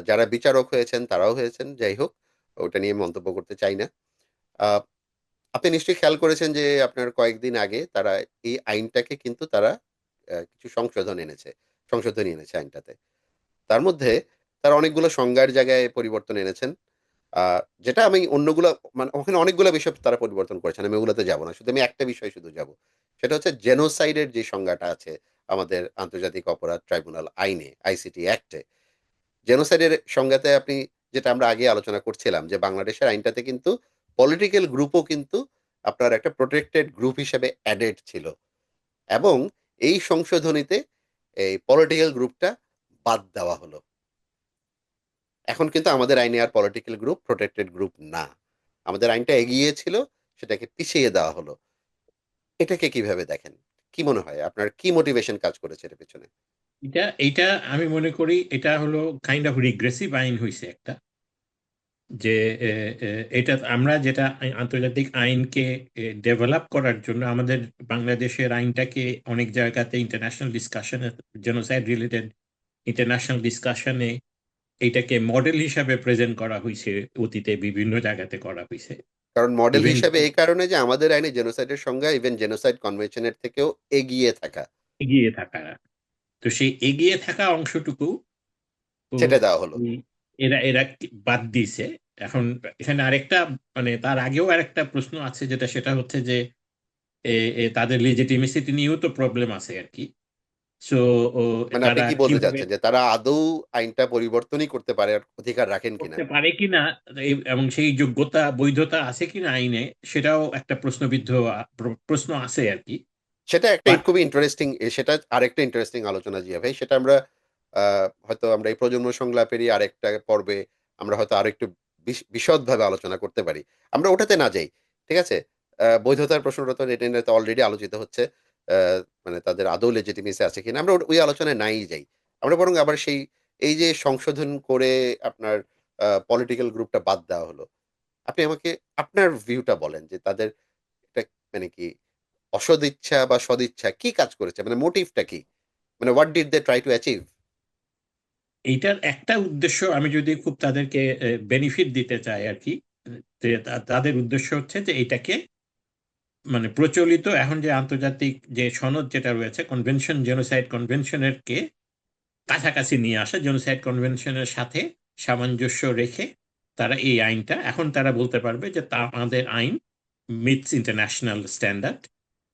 যারা বিচারক হয়েছেন তারাও হয়েছেন, যাই হোক, ওটা নিয়ে মন্তব্য করতে চাই না। আহ, আপনি নিশ্চয়ই খেয়াল করেছেন যে আপনার কয়েকদিন আগে তারা এই আইনটাকে কিন্তু তারা কিছু সংশোধনী এনেছে আইনটাতে। তার মধ্যে তারা অনেকগুলো সংজ্ঞার জায়গায় পরিবর্তন এনেছেন। যেটা আমি অন্যগুলো, মানে ওখানে অনেকগুলো বিষয় তারা পরিবর্তন করেছেন, আমি ওগুলোতে যাব না, শুধু আমি একটা বিষয় শুধু যাব। সেটা হচ্ছে জেনোসাইডের যে সংজ্ঞাটা আছে আমাদের আন্তর্জাতিক অপরাধ ট্রাইব্যুনাল আইনে, আইসিটি অ্যাক্টে। জেনোসাইডের সংজ্ঞাতে আপনি, যেটা আমরা আগে আলোচনা করছিলাম, যে বাংলাদেশের আইনটাতে কিন্তু পলিটিক্যাল গ্রুপও কিন্তু আপনার একটা প্রোটেক্টেড গ্রুপ হিসেবে অ্যাডেড ছিল, এবং এই সংশোধনীতে এই পলিটিক্যাল গ্রুপটা বাদ দেওয়া হলো। এখন কিন্তু আমাদের আইনে আর পলিটিক্যাল গ্রুপ প্রোটেক্টেড গ্রুপ না, আমাদের আইনটা এগিয়ে ছিল, সেটাকে পিছিয়ে দেওয়া হলো। এটাকে কিভাবে দেখেন? কি মনে হয় আপনার, কি মোটিভেশন কাজ করেছে এর পেছনে? এটা আমি মনে করি এটা হলো কাইন্ড অফ রিগ্রেসিভ আইন হয়েছে একটা, যে এটা আমরা যেটা আন্তর্জাতিক আইনকে ডেভেলপ করার জন্য আমাদের বাংলাদেশের আইনটাকে অনেক জায়গাতে ইন্টারন্যাশনাল ডিসকাশনে, জেনোসাইড রিলেটেড ইন্টারন্যাশনাল ডিসকাশনে এটাকে মডেল হিসাবে প্রেজেন্ট করা হয়েছে, অতীতে বিভিন্ন জায়গাতে করা হয়েছে। কারণ মডেল ইভেন হিসাবে এই কারণে যে আমাদের আইনে জেনোসাইডের সংজ্ঞা ইভেন জেনোসাইড কনভেনশনের থেকেও এগিয়ে থাকা, এগিয়ে থাকা, তো সেই এগিয়ে থাকা অংশটুকু তো সেটা দেওয়া হলো। এই এরা এরা বাদ দিয়েছে। এখন এখানে আরেকটা, মানে তার আগেও আরেকটা প্রশ্ন আছে, সেটা হচ্ছে যে তাদের লেজিটিমেসিটি নিয়েও তো প্রবলেম আছে আর কি। সো মানে আপনি তারা কি বলতে কিভাবে চাচ্ছেন যে তারা আদৌ আইনটা পরিবর্তনই করতে পারে অধিকার রাখেন কিনা? করতে পারে কিনা, এবং সেই যোগ্যতা বৈধতা আছে কিনা আইনে, সেটাও একটা প্রশ্নবিদ্ধ প্রশ্ন আছে আর কি। সেটা একটা বাট খুবই ইন্টারেস্টিং, সেটা আরেকটা ইন্টারেস্টিং আলোচনা, জিয়া ভাই। সেটা আমরা হয়তো আমরা এই প্রজন্ম সংলাপেরই আরেকটা পর্বে আমরা হয়তো আরেকটু বিশদভাবে আলোচনা করতে পারি। আমরা ওটাতে না যাই, ঠিক আছে? বৈধতার প্রশ্নটা তো এটা নিয়ে তো অলরেডি আলোচিত হচ্ছে। মানে তাদের আদৌ লেজিটিমেসি আছে কিনা, আমরা ওই আলোচনায় নাই যাই। আমরা বরং আবার সেই, এই যে সংশোধন করে আপনার পলিটিক্যাল গ্রুপটা বাদ দেওয়া হলো, আপনি আমাকে আপনার ভিউটা বলেন যে তাদের এটা মানে কি অসদিচ্ছা বা সদিচ্ছা, কি কাজ করেছে, মানে মোটিভটা কি, মানে what did they try to achieve? এইটার একটা উদ্দেশ্য, আমি যদি খুব তাদেরকে বেনিফিট দিতে চাই আর কি, যে তাদের উদ্দেশ্য হচ্ছে যে এটাকে, মানে প্রচলিত এখন যে আন্তর্জাতিক যে সনদ যেটা রয়েছে, কনভেনশন, জেনোসাইড কনভেনশনের কে কাছাকাছি নিয়ে আসা, জেনোসাইড কনভেনশনের সাথে সামঞ্জস্য রেখে তারা এই আইনটা, এখন তারা বলতে পারবে যে আমাদের আইন meets international standard.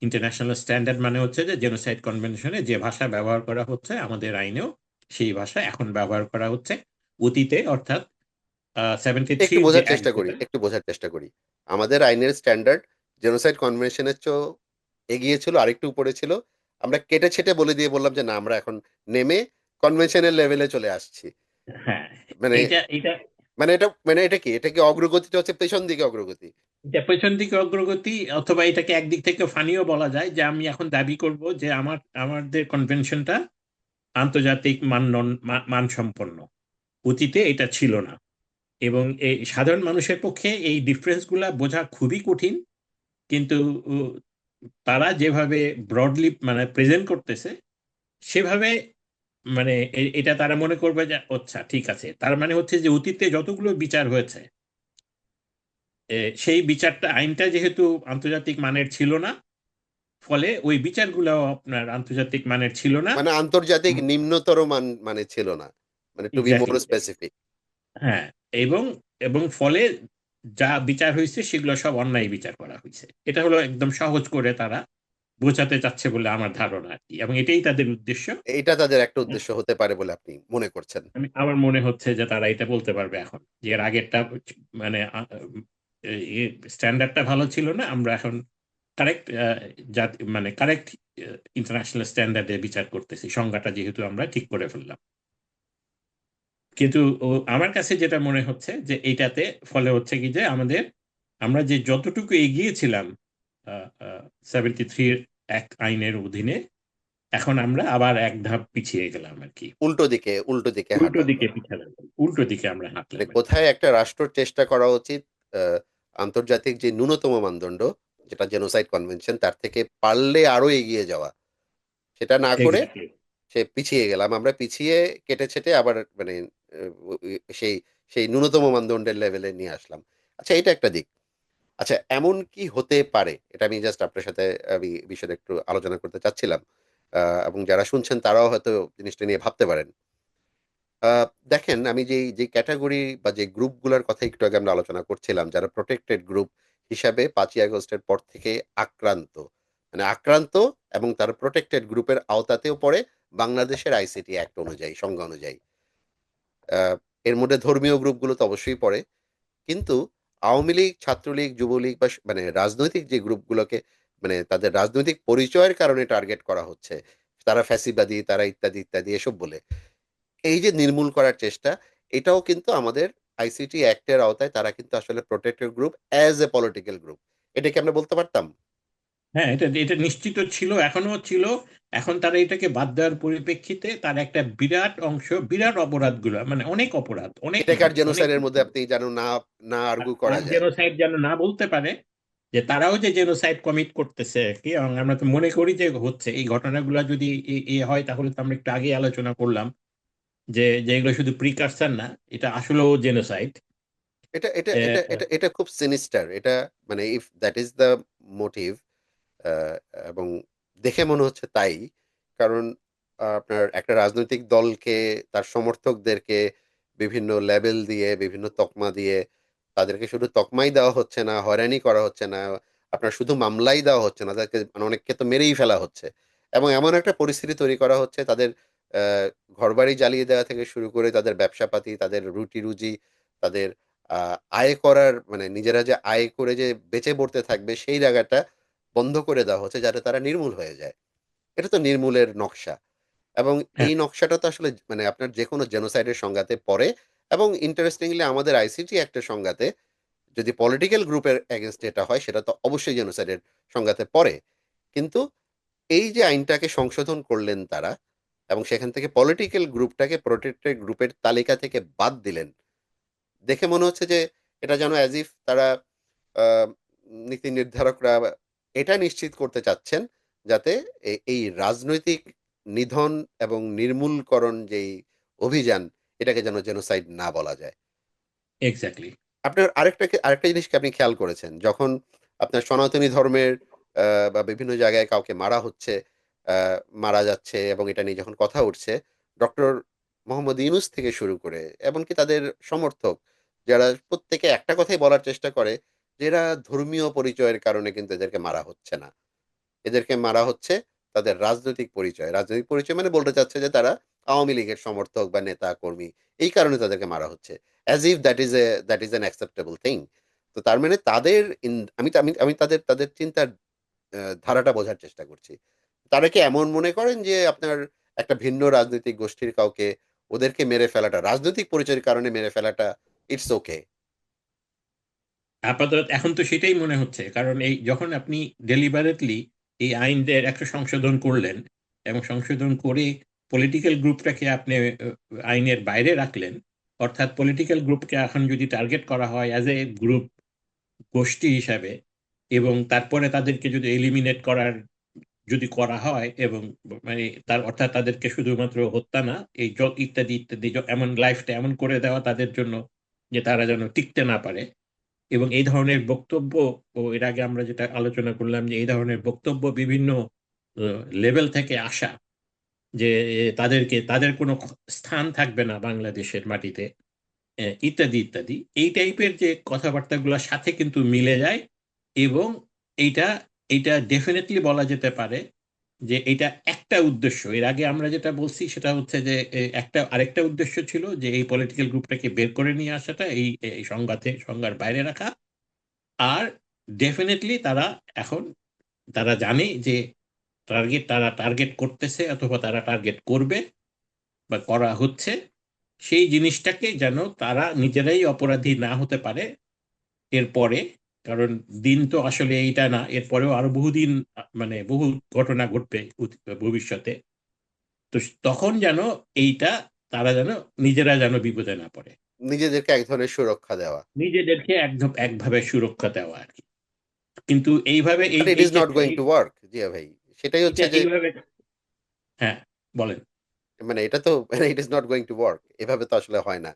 International standard মানে হচ্ছে যে জেনোসাইড কনভেনশনে যে ভাষা ব্যবহার করা হচ্ছে আমাদের আইনেও সেই ভাষা এখন ব্যবহার করা হচ্ছে। অতীতে অর্থাৎ 73 একটু যে বোঝার অ্যাক্ট চেষ্টা করি, যেটা, একটু বোঝার চেষ্টা করি। আমাদের আইনের স্ট্যান্ডার্ড জেনোসাইড কনভেনশনের চেয়েও এগিয়ে ছিল, আরেকটু উপরে ছিল। আমরা কেটে ছেটে বলে দিয়ে বললাম যে না, আমরা এখন নেমে কনভেনশনের লেভেলে চলে আসছি। হ্যাঁ, মানে এইটা এটা এটা কি অগ্রগতিটা হচ্ছে পেছন দিকে অগ্রগতি? এটা পেছন দিকে অগ্রগতি, অথবা এটাকে একদিক থেকে ফানিও বলা যায়, যে আমি এখন দাবি করব যে আমাদের কনভেনশনটা আন্তর্জাতিক মানসম্পন্ন, অতীতে এটা ছিল না। এবং এই সাধারণ মানুষের পক্ষে এই ডিফারেন্সগুলা বোঝা খুবই কঠিন, কিন্তু তারা যেভাবে ব্রডলি মানে প্রেজেন্ট করতেছে সেভাবে মানে এটা তারা মনে করবে যে আচ্ছা ঠিক আছে, তার মানে হচ্ছে যে অতীতে যতগুলো বিচার হয়েছে সেই বিচারটা আইনটা যেহেতু আন্তর্জাতিক মানের ছিল না, ফলে ওই বিচারগুলো আপনার আন্তর্জাতিক মানের ছিল না। মানে আন্তর্জাতিক নিম্নতর মান মানে ছিল না, মানে to be more exactly. Specific. হ্যাঁ, এবং এবং ফলে যা বিচার হয়েছে সেগুলো সব অন্যায় বিচার করা হয়েছে, এটা হলো একদম সহজ করে তারা বোঝাতে চাচ্ছে বলে আমার ধারণা আর কি, এবং এটাই তাদের উদ্দেশ্য। এটা তাদের একটা উদ্দেশ্য হতে পারে বলে আপনি মনে করছেন? আমার মনে হচ্ছে যে তারা এটা বলতে পারবে এখন যে এর আগেরটা মানে স্ট্যান্ডার্ডটা ভালো ছিল না, আমরা এখন কারেক্ট জাতি মানে কারেক্ট ইন্টারন্যাশনাল স্ট্যান্ডার্ডে বিচার করতেছি, সংজ্ঞাটা যেহেতু আমরা ঠিক করে ফেললাম। কিন্তু আমার কাছে যেটা মনে হচ্ছে যে এইটাতে ফলে হচ্ছে কি যে আমরা যে যতটুকু এগিয়েছিলাম 73 এক আইনের অধীনে, এখন আমরা আবার এক ধাপ পিছিয়ে গেলাম আর কি। উল্টো দিকে উল্টো হাঁটা হলো। দিকে পিছালাম, উল্টো দিকে আমরা মানে হাঁটলাম আর কি। কোথায় একটা রাষ্ট্র চেষ্টা করা উচিত আন্তর্জাতিক যে ন্যূনতম মানদণ্ড, যেটা জেনোসাইড কনভেনশন, তার থেকে পারলে আরো এগিয়ে যাওয়া, সেটা না করে এক্স্যাক্টলি। সে পিছিয়ে গেলাম, আমরা পিছিয়ে কেটে ছেটে আবার মানে সেই সেই ন্যূনতম মানদণ্ডের লেভেলে নিয়ে আসলাম। আচ্ছা, এটা একটা দিক। আচ্ছা, এমন কি হতে পারে, এটা আমি জাস্ট আপনার সাথে আমি বিষয়ে একটু আলোচনা করতে চাচ্ছিলাম, এবং যারা শুনছেন তারাও হয়তো জিনিসটা নিয়ে ভাবতে পারেন। দেখেন, আমি যে যে ক্যাটাগরি বা যে গ্রুপগুলোর কথা একটু আগে আমরা আলোচনা করছিলাম, যারা প্রোটেক্টেড গ্রুপ হিসাবে 5ই আগস্টের পর থেকে আক্রান্ত, মানে আক্রান্ত এবং তারা প্রোটেক্টেড গ্রুপের আওতাতেও পড়ে বাংলাদেশের আইসিটি অ্যাক্ট অনুযায়ী, সংজ্ঞা অনুযায়ী। এর মধ্যে ধর্মীয় গ্রুপগুলো তো অবশ্যই পড়ে, কিন্তু আওয়ামী লীগ, ছাত্রলীগ, যুবলীগ বা মানে রাজনৈতিক যে গ্রুপগুলোকে মানে তাদের রাজনৈতিক পরিচয়ের কারণে টার্গেট করা হচ্ছে, তারা ফ্যাসিবাদী, তারা ইত্যাদি ইত্যাদি এসব বলে, এই যে নির্মূল করার চেষ্টা, এটাও কিন্তু আমাদের আইসিটি অ্যাক্টের আওতায়, তারা কিন্তু আসলে protected group as a political group. এটা কি আমরা বলতে পারতাম? হ্যাঁ, এটা এটা নিশ্চিত ছিল, এখনো ছিল। এখন তারা এটাকে বাদ দেওয়ার পরিপ্রেক্ষিতে তার একটা বিরাট অংশ, বিরাট অপরাধগুলো মানে অনেক অপরাধ, অনেক এটাকে আর অনেক জেনোসাইডের মধ্যে আপনি যেন না না আর্গু করা আর যায়। জেনোসাইড যেন না বলতে পারে, যে তারাও যে জেনোসাইড কমিট করতেছে আর কি। এবং আমরা তো মনে করি যে হচ্ছে এই ঘটনাগুলো যদি হয়, তাহলে তো আমরা একটু আগে আলোচনা করলাম যে এগুলো শুধু প্রিকারসার না, এটা আসলেও জেনোসাইড। এটা এটা এটা এটা এটা খুব সিনিস্টার এটা, মানে if that is the motive, এবং দেখে মনে হচ্ছে তাই। কারণ আপনার একটা রাজনৈতিক দলকে, তার সমর্থকদেরকে বিভিন্ন লেবেল দিয়ে, বিভিন্ন তকমা দিয়ে, তাদেরকে শুধু তকমাই দেওয়া হচ্ছে না, হয়রানি করা হচ্ছে না, আপনার শুধু মামলাই দেওয়া হচ্ছে না, তাদেরকে মানে অনেককে তো মেরেই ফেলা হচ্ছে। এবং এমন একটা পরিস্থিতি তৈরি করা হচ্ছে, তাদের আহ, ঘরবাড়ি জ্বালিয়ে দেওয়া থেকে শুরু করে তাদের ব্যবসাপাতি, তাদের রুটি রুজি, তাদের আয় করার মানে নিজেরা যে আয় করে যে বেঁচে পড়তে থাকবে সেই জায়গাটা বন্ধ করে দেওয়া হচ্ছে, যাতে তারা নির্মূল হয়ে যায়। এটা তো নির্মূলের নকশা। এবং হ্যাঁ, এই নকশাটা তো আসলে মানে আপনার যে কোনো জেনোসাইডের সংজ্ঞাতে পড়ে। এবং ইন্টারেস্টিংলি আমাদের আইসিটি একটা সংজ্ঞাতে, যদি পলিটিক্যাল গ্রুপের এগেনস্ট এটা হয়, সেটা তো অবশ্যই জেনোসাইডের সংজ্ঞাতে পড়ে। কিন্তু এই যে আইনটাকে সংশোধন করলেন তারা, এবং সেখান থেকে পলিটিক্যাল গ্রুপটাকে প্রোটেক্টেড গ্রুপের তালিকা থেকে বাদ দিলেন, দেখে মনে হচ্ছে যে এটা যেন অ্যাজ ইফ তারা আহ, নীতি নির্ধারকরা এটা নিশ্চিত করতে চাচ্ছেন যাতে এই রাজনৈতিক নিধন এবং নির্মূলকরণ যেই অভিযান, এটাকে যেন জেনোসাইড না বলা যায়। এক্স্যাক্টলি। আপনার আরেকটা জিনিসকে আপনি খেয়াল করেছেন, যখন আপনার সনাতনী ধর্মের বা বিভিন্ন জায়গায় কাউকে মারা হচ্ছে, মারা যাচ্ছে, এবং এটা নিয়ে যখন কথা উঠছে, ডক্টর মোহাম্মদ ইউনূস থেকে শুরু করে এমনকি তাদের সমর্থক, যারা প্রত্যেকে একটা কথাই বলার চেষ্টা করে, যে এরা ধর্মীয় পরিচয়ের কারণে কিন্তু এদেরকে মারা হচ্ছে না, এদেরকে মারা হচ্ছে তাদের রাজনৈতিক পরিচয়। রাজনৈতিক পরিচয় মানে বলতে চাচ্ছে যে তারা আওয়ামী লীগের সমর্থক বা নেতা কর্মী, এই কারণে তাদেরকে মারা হচ্ছে, as if that is an acceptable thing. তো তার মানে তাদের আমি আমি আমি তাদের তাদের চিন্তার ধারাটা বোঝার চেষ্টা করছি। তারা কি এমন মনে করেন যে আপনার একটা ভিন্ন রাজনৈতিক গোষ্ঠীর কাউকে, ওদেরকে মেরে ফেলাটা, রাজনৈতিক পরিচয়ের কারণে মেরে ফেলাটা, ইটস ওকে? আপাতত এখন তো সেটাই মনে হচ্ছে, কারণ এই যখন আপনি ডেলিবারেটলি এই আইনের একটা সংশোধন করলেন এবং সংশোধন করে পলিটিক্যাল গ্রুপটাকে আপনি আইনের বাইরে রাখলেন, অর্থাৎ পলিটিক্যাল গ্রুপকে এখন যদি টার্গেট করা হয় অ্যাজ এ গ্রুপ, গোষ্ঠী হিসাবে, এবং তারপরে তাদেরকে যদি এলিমিনেট করার যদি করা হয়, এবং মানে তার অর্থাৎ তাদেরকে শুধুমাত্র হত্যা না, এই ইত্যাদি ইত্যাদি এমন লাইফটা এমন করে দেওয়া তাদের জন্য যে তারা যেন টিকতে না পারে, এবং এই ধরনের বক্তব্য, ও এর আগে আমরা যেটা আলোচনা করলাম যে এই ধরনের বক্তব্য বিভিন্ন লেভেল থেকে আসা, যে তাদেরকে, তাদের কোনো স্থান থাকবে না বাংলাদেশের মাটিতে, ইত্যাদি ইত্যাদি, এই টাইপের যে কথাবার্তাগুলোর সাথে কিন্তু মিলে যায়। এবং এইটা এইটা ডেফিনেটলি বলা যেতে পারে যে এটা একটা উদ্দেশ্য। এর আগে আমরা যেটা বলছি সেটা হচ্ছে যে আরেকটা উদ্দেশ্য ছিল যে এই পলিটিক্যাল গ্রুপটাকে বের করে নিয়ে আসাটা, এই সংজ্ঞার বাইরে রাখা। আর ডেফিনেটলি তারা এখন, তারা জানে যে তারা টার্গেট করতেছে অথবা তারা টার্গেট করবে বা করা হচ্ছে, সেই জিনিসটাকে যেন তারা নিজেরাই অপরাধী না হতে পারে এরপরে। কারণ দিন তো আসলে এইটা না, এরপরেও আরো বহুদিন, মানে বহু ঘটনা ঘটবে ভবিষ্যতে। তো তখন যেন এইটা, তারা যেন নিজেরা যেন বিপদে না পড়ে, নিজেদেরকে এক ধরনের সুরক্ষা দেওয়া। নিজেদেরকে একভাবে সুরক্ষা দেওয়া আর কি। কিন্তু এইভাবে এই বাট ইট এই ইজ নট চেষ্টা গোয়িং টু ওয়ার্ক, জিয়া ভাই। সেটাই হচ্ছে এটা যে এইভাবে, হ্যাঁ বলেন। মানে এটা তো it is not going to work, এভাবে তো আসলে হয় না।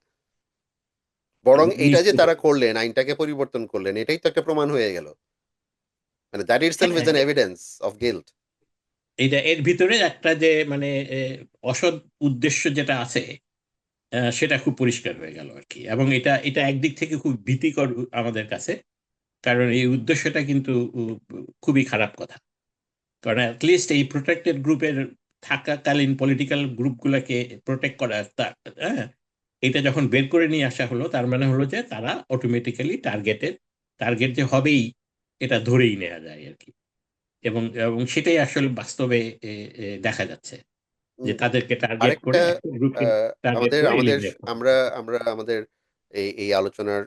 বরং এইটা যে নিশ্চিত। তারা করলেন, আইনটাকে পরিবর্তন করলেন, এটাই তো একটা প্রমাণ হয়ে গেল। মানে দ্যাট ইটসেলফ ইজ হ্যাঁ, অ্যান এভিডেন্স অফ গিল্ট। এটা এর ভিতরে একটা যে মানে অসৎ উদ্দেশ্য যেটা আছে, সেটা খুব পরিষ্কার হয়ে গেল আর কি। এবং এটা এটা একদিক থেকে খুব ভীতিকর আমাদের কাছে, কারণ এই উদ্দেশ্যটা কিন্তু খুবই খারাপ কথা। কারণ অ্যাটলিস্ট এই প্রোটেক্টেড গ্রুপের থাকাকালীন পলিটিক্যাল গ্রুপগুলোকে প্রোটেক্ট করা, হ্যাঁ, এটা যখন বের করে নিয়ে আসা হলো, তার মানে হলো যে তারা অটোমেটিক্যালি টার্গেট যে হবেই, এটা ধরেই নেওয়া যায় আর কি। এবং এবং সেটাই আসলে বাস্তবে দেখা যাচ্ছে যে তাদেরকে টার্গেট আরেকটা করে, একটা গ্রুপকে আহ, টার্গেট আমাদের করে আমাদের এলিমিনেট করা। আমরা আমরা আমাদের এই আলোচনার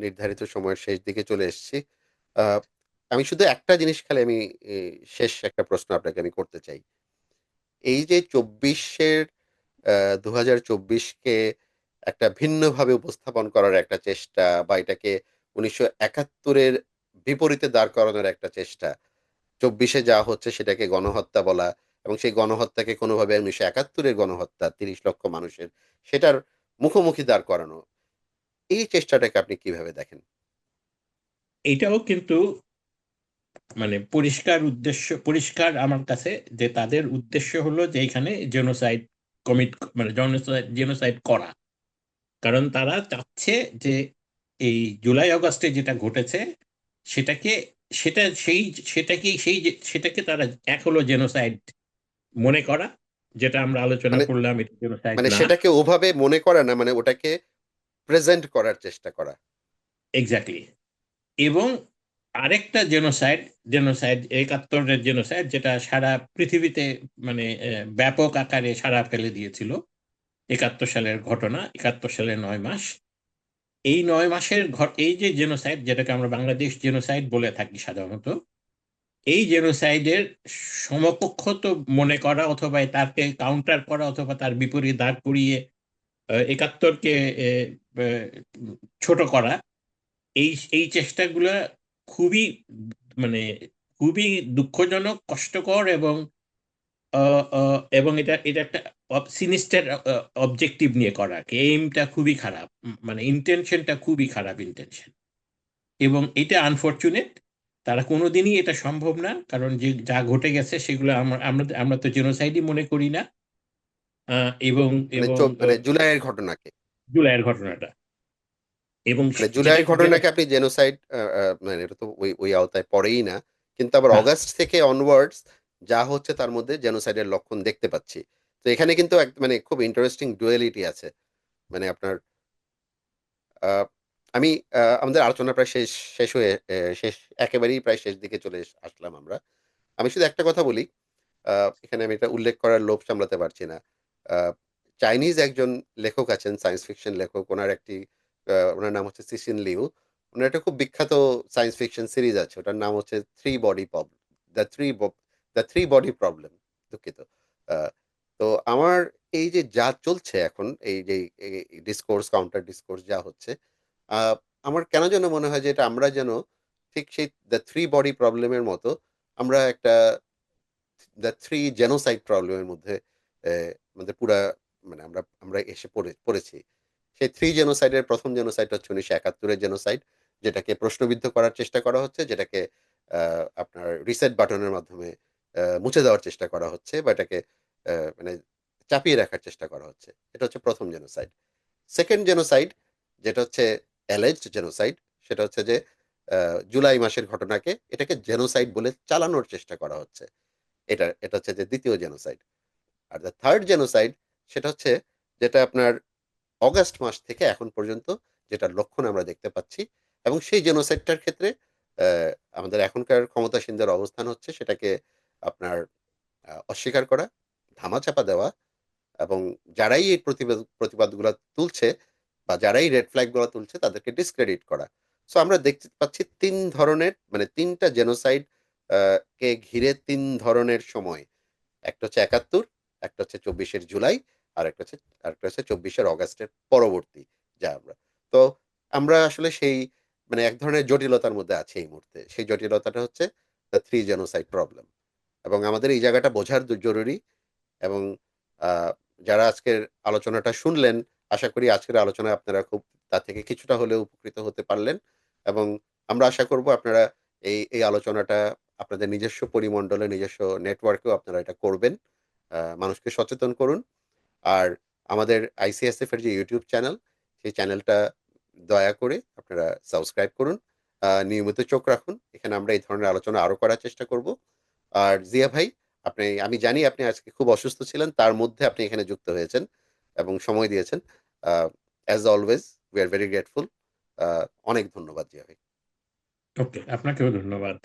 নির্ধারিত সময়ের শেষ দিকে চলে এসেছি। আহ, আমি শুধু একটা জিনিস খালি আমি শেষ একটা প্রশ্ন আপনাকে আমি করতে চাই। এই যে 2024-কে একটা ভিন্নভাবে উপস্থাপন করার একটা চেষ্টা, বা এটাকে 1971-এর বিপরীতে দাঁড় করানোর একটা চেষ্টা, 24-এ যা হচ্ছে সেটাকে গণহত্যা বলা, এবং সেই গণহত্যাকে কোনোভাবে 1971-এর গণহত্যা 30 লক্ষ মানুষের, সেটার মুখোমুখি দাঁড় করানো, এই চেষ্টাটাকে আপনি কিভাবে দেখেন? এটাও কিন্তু মানে পরিষ্কার আমার কাছে, যে তাদের উদ্দেশ্য হলো যে এখানে জেনোসাইড কমিট, মানে জেনোসাইড করা। কারণ তারা চাচ্ছে যে এই জুলাই আগস্টে যেটা ঘটেছে সেটাকে, সেটা সেই সেটাকে তারা এক হলো জেনোসাইড মনে করা, যেটা আমরা আলোচনা মানে করলাম এটা জেনোসাইড মানে না। সেটাকে ওভাবে মনে করা না, মানে ওটাকে প্রেজেন্ট করার চেষ্টা করা। এক্স্যাক্টলি। এবং আরেকটা জেনোসাইড, 71-এর জেনোসাইড, যেটা সারা পৃথিবীতে মানে ব্যাপক আকারে সাড়া ফেলে দিয়েছিল। 71 সালের ঘটনা, 71 সালের 9 মাস, এই 9 মাসের এই যে জেনোসাইড, যেটাকে আমরা বাংলাদেশ জেনোসাইড বলে থাকি সাধারণত, এই জেনোসাইডের সমকক্ষ তো মনে করা, অথবা তাকে কাউন্টার করা, অথবা তার বিপরীত দাঁড় করিয়ে 71-কে ছোট করা, এই এই চেষ্টাগুলো খুবই মানে খুবই দুঃখজনক, কষ্টকর, এবং এটা এটা একটা সিনিস্টার অবজেক্টিভ নিয়ে করা, এইমটা খুবই খারাপ, মানে ইন্টেনশনটা খুবই খারাপ ইন্টেনশন। এবং এটা আনফরচুনেট, তারা কোনোদিনই এটা সম্ভব না, কারণ যে যা ঘটে গেছে সেগুলো আমরা আমরা আমরা তো জেনোসাইডই মনে করি না। এবং মানে এবং মানে জুলাইয়ের ঘটনাকে, জুলাইয়ের ঘটনাটা, এবং মানে যেটা জুলাইয়ের ঘটনাকে আপনি জেনোসাইড, মানে এটা তো ওই ওই আওতায় পড়েই না। কিন্তু আবার হ্যাঁ, অগাস্ট থেকে অনওয়ার্ডস যা হচ্ছে তার মধ্যে জেনোসাইডের লক্ষণ দেখতে পাচ্ছি। তো এখানে কিন্তু মানে খুব ইন্টারেস্টিং ডুয়ালিটি আছে। মানে আপনার আহ, আমি আমাদের আলোচনা প্রায় শেষ শেষ হয়ে শেষ, একেবারেই প্রায় শেষ দিকে চলে আসলাম আমরা। আমি শুধু একটা কথা বলি, এখানে আমি এটা উল্লেখ করার লোভ সামলাতে পারছি না। আহ, চাইনিজ একজন লেখক আছেন, সায়েন্স ফিকশন লেখক, ওনার নাম হচ্ছে সিসিন লিউ। ওনার একটা খুব বিখ্যাত সায়েন্স ফিকশন সিরিজ আছে, ওটার নাম হচ্ছে three body problem, the three the three body problem, দুঃখিত। আহ, তো আমার এই যে যা চলছে এখন, এই যে ডিসকোর্স, কাউন্টার ডিসকোর্স যা হচ্ছে, আহ, আমার কেন যেন মনে হয় যে এটা আমরা যেন ঠিক সেই দ্য থ্রি বডি প্রবলেমের মতো আমরা একটা দ্য থ্রি জেনোসাইড প্রবলেমের মধ্যে আমাদের পুরা মানে আমরা আমরা এসে পড়েছি। সেই থ্রি জেনোসাইডের প্রথম জেনোসাইড হচ্ছে 1971-এর জেনোসাইড, যেটাকে প্রশ্নবিদ্ধ করার চেষ্টা করা হচ্ছে, যেটাকে আপনার রিসেট বাটনের মাধ্যমে মুছে দেওয়ার চেষ্টা করা হচ্ছে, বা এটাকে মানে চাপিয়ে রাখার চেষ্টা করা হচ্ছে। এটা হচ্ছে প্রথম জেনোসাইড। সেকেন্ড জেনোসাইড, যেটা হচ্ছে অ্যালেজড জেনোসাইড, সেটা হচ্ছে যে জুলাই মাসের ঘটনাকে এটাকে জেনোসাইড বলে চালানোর চেষ্টা করা হচ্ছে। এটা হচ্ছে যে দ্বিতীয় genocide. Are the third genocide, সেটা হচ্ছে যেটা আপনার অগাস্ট মাস থেকে এখন পর্যন্ত যেটা লক্ষণ আমরা দেখতে পাচ্ছি, এবং সেই জেনোসাইডটার ক্ষেত্রে আমাদের এখনকার ক্ষমতাসীনদের অবস্থান হচ্ছে সেটাকে আপনার অস্বীকার করা, ধামাচাপা দেওয়া, এবং যারাই এই প্রতিবাদগুলো তুলছে বা যারাই রেড ফ্ল্যাগগুলো তুলছে তাদেরকে ডিসক্রেডিট করা। সো আমরা দেখতে পাচ্ছি তিন ধরনের, মানে তিনটা জেনোসাইড কে ঘিরে তিন ধরনের সময়। একটা হচ্ছে 71, একটা হচ্ছে 24-এর জুলাই, আর একটা হচ্ছে 24-এর অগাস্টের পরবর্তী যা আমরা। তো আমরা আসলে সেই মানে এক ধরনের জটিলতার মধ্যে আছি এই মুহূর্তে। সেই জটিলতাটা হচ্ছে দ্য থ্রি জেনোসাইড প্রবলেম, এবং আমাদের এই জায়গাটা বোঝার জরুরি। এবং আহ, যারা আজকের আলোচনাটা শুনলেন, আশা করি আজকের আলোচনায় আপনারা খুব তা থেকে কিছুটা হলেও উপকৃত হতে পারলেন। এবং আমরা আশা করব আপনারা এই আলোচনাটা আপনাদের নিজস্ব পরিমণ্ডলে, নিজস্ব নেটওয়ার্কেও আপনারা এটা করবেন, মানুষকে সচেতন করুন। আর আমাদের আইসিএসএফ এর যে ইউটিউব চ্যানেল, সেই চ্যানেলটা দয়া করে আপনারা সাবস্ক্রাইব করুন, নিয়মিত চোখ রাখুন। এখানে আমরা এই ধরনের আলোচনা আরো করার চেষ্টা করব। আর জিয়া ভাই, আমি জানি আপনি আজকে খুব অসুস্থ ছিলেন, তার মধ্যে আপনি এখানে যুক্ত হয়েছেন এবং সময় দিয়েছেন। As always we are very grateful. অনেক ধন্যবাদ জিয়া ভাই। ওকে, আপনাকেও ধন্যবাদ।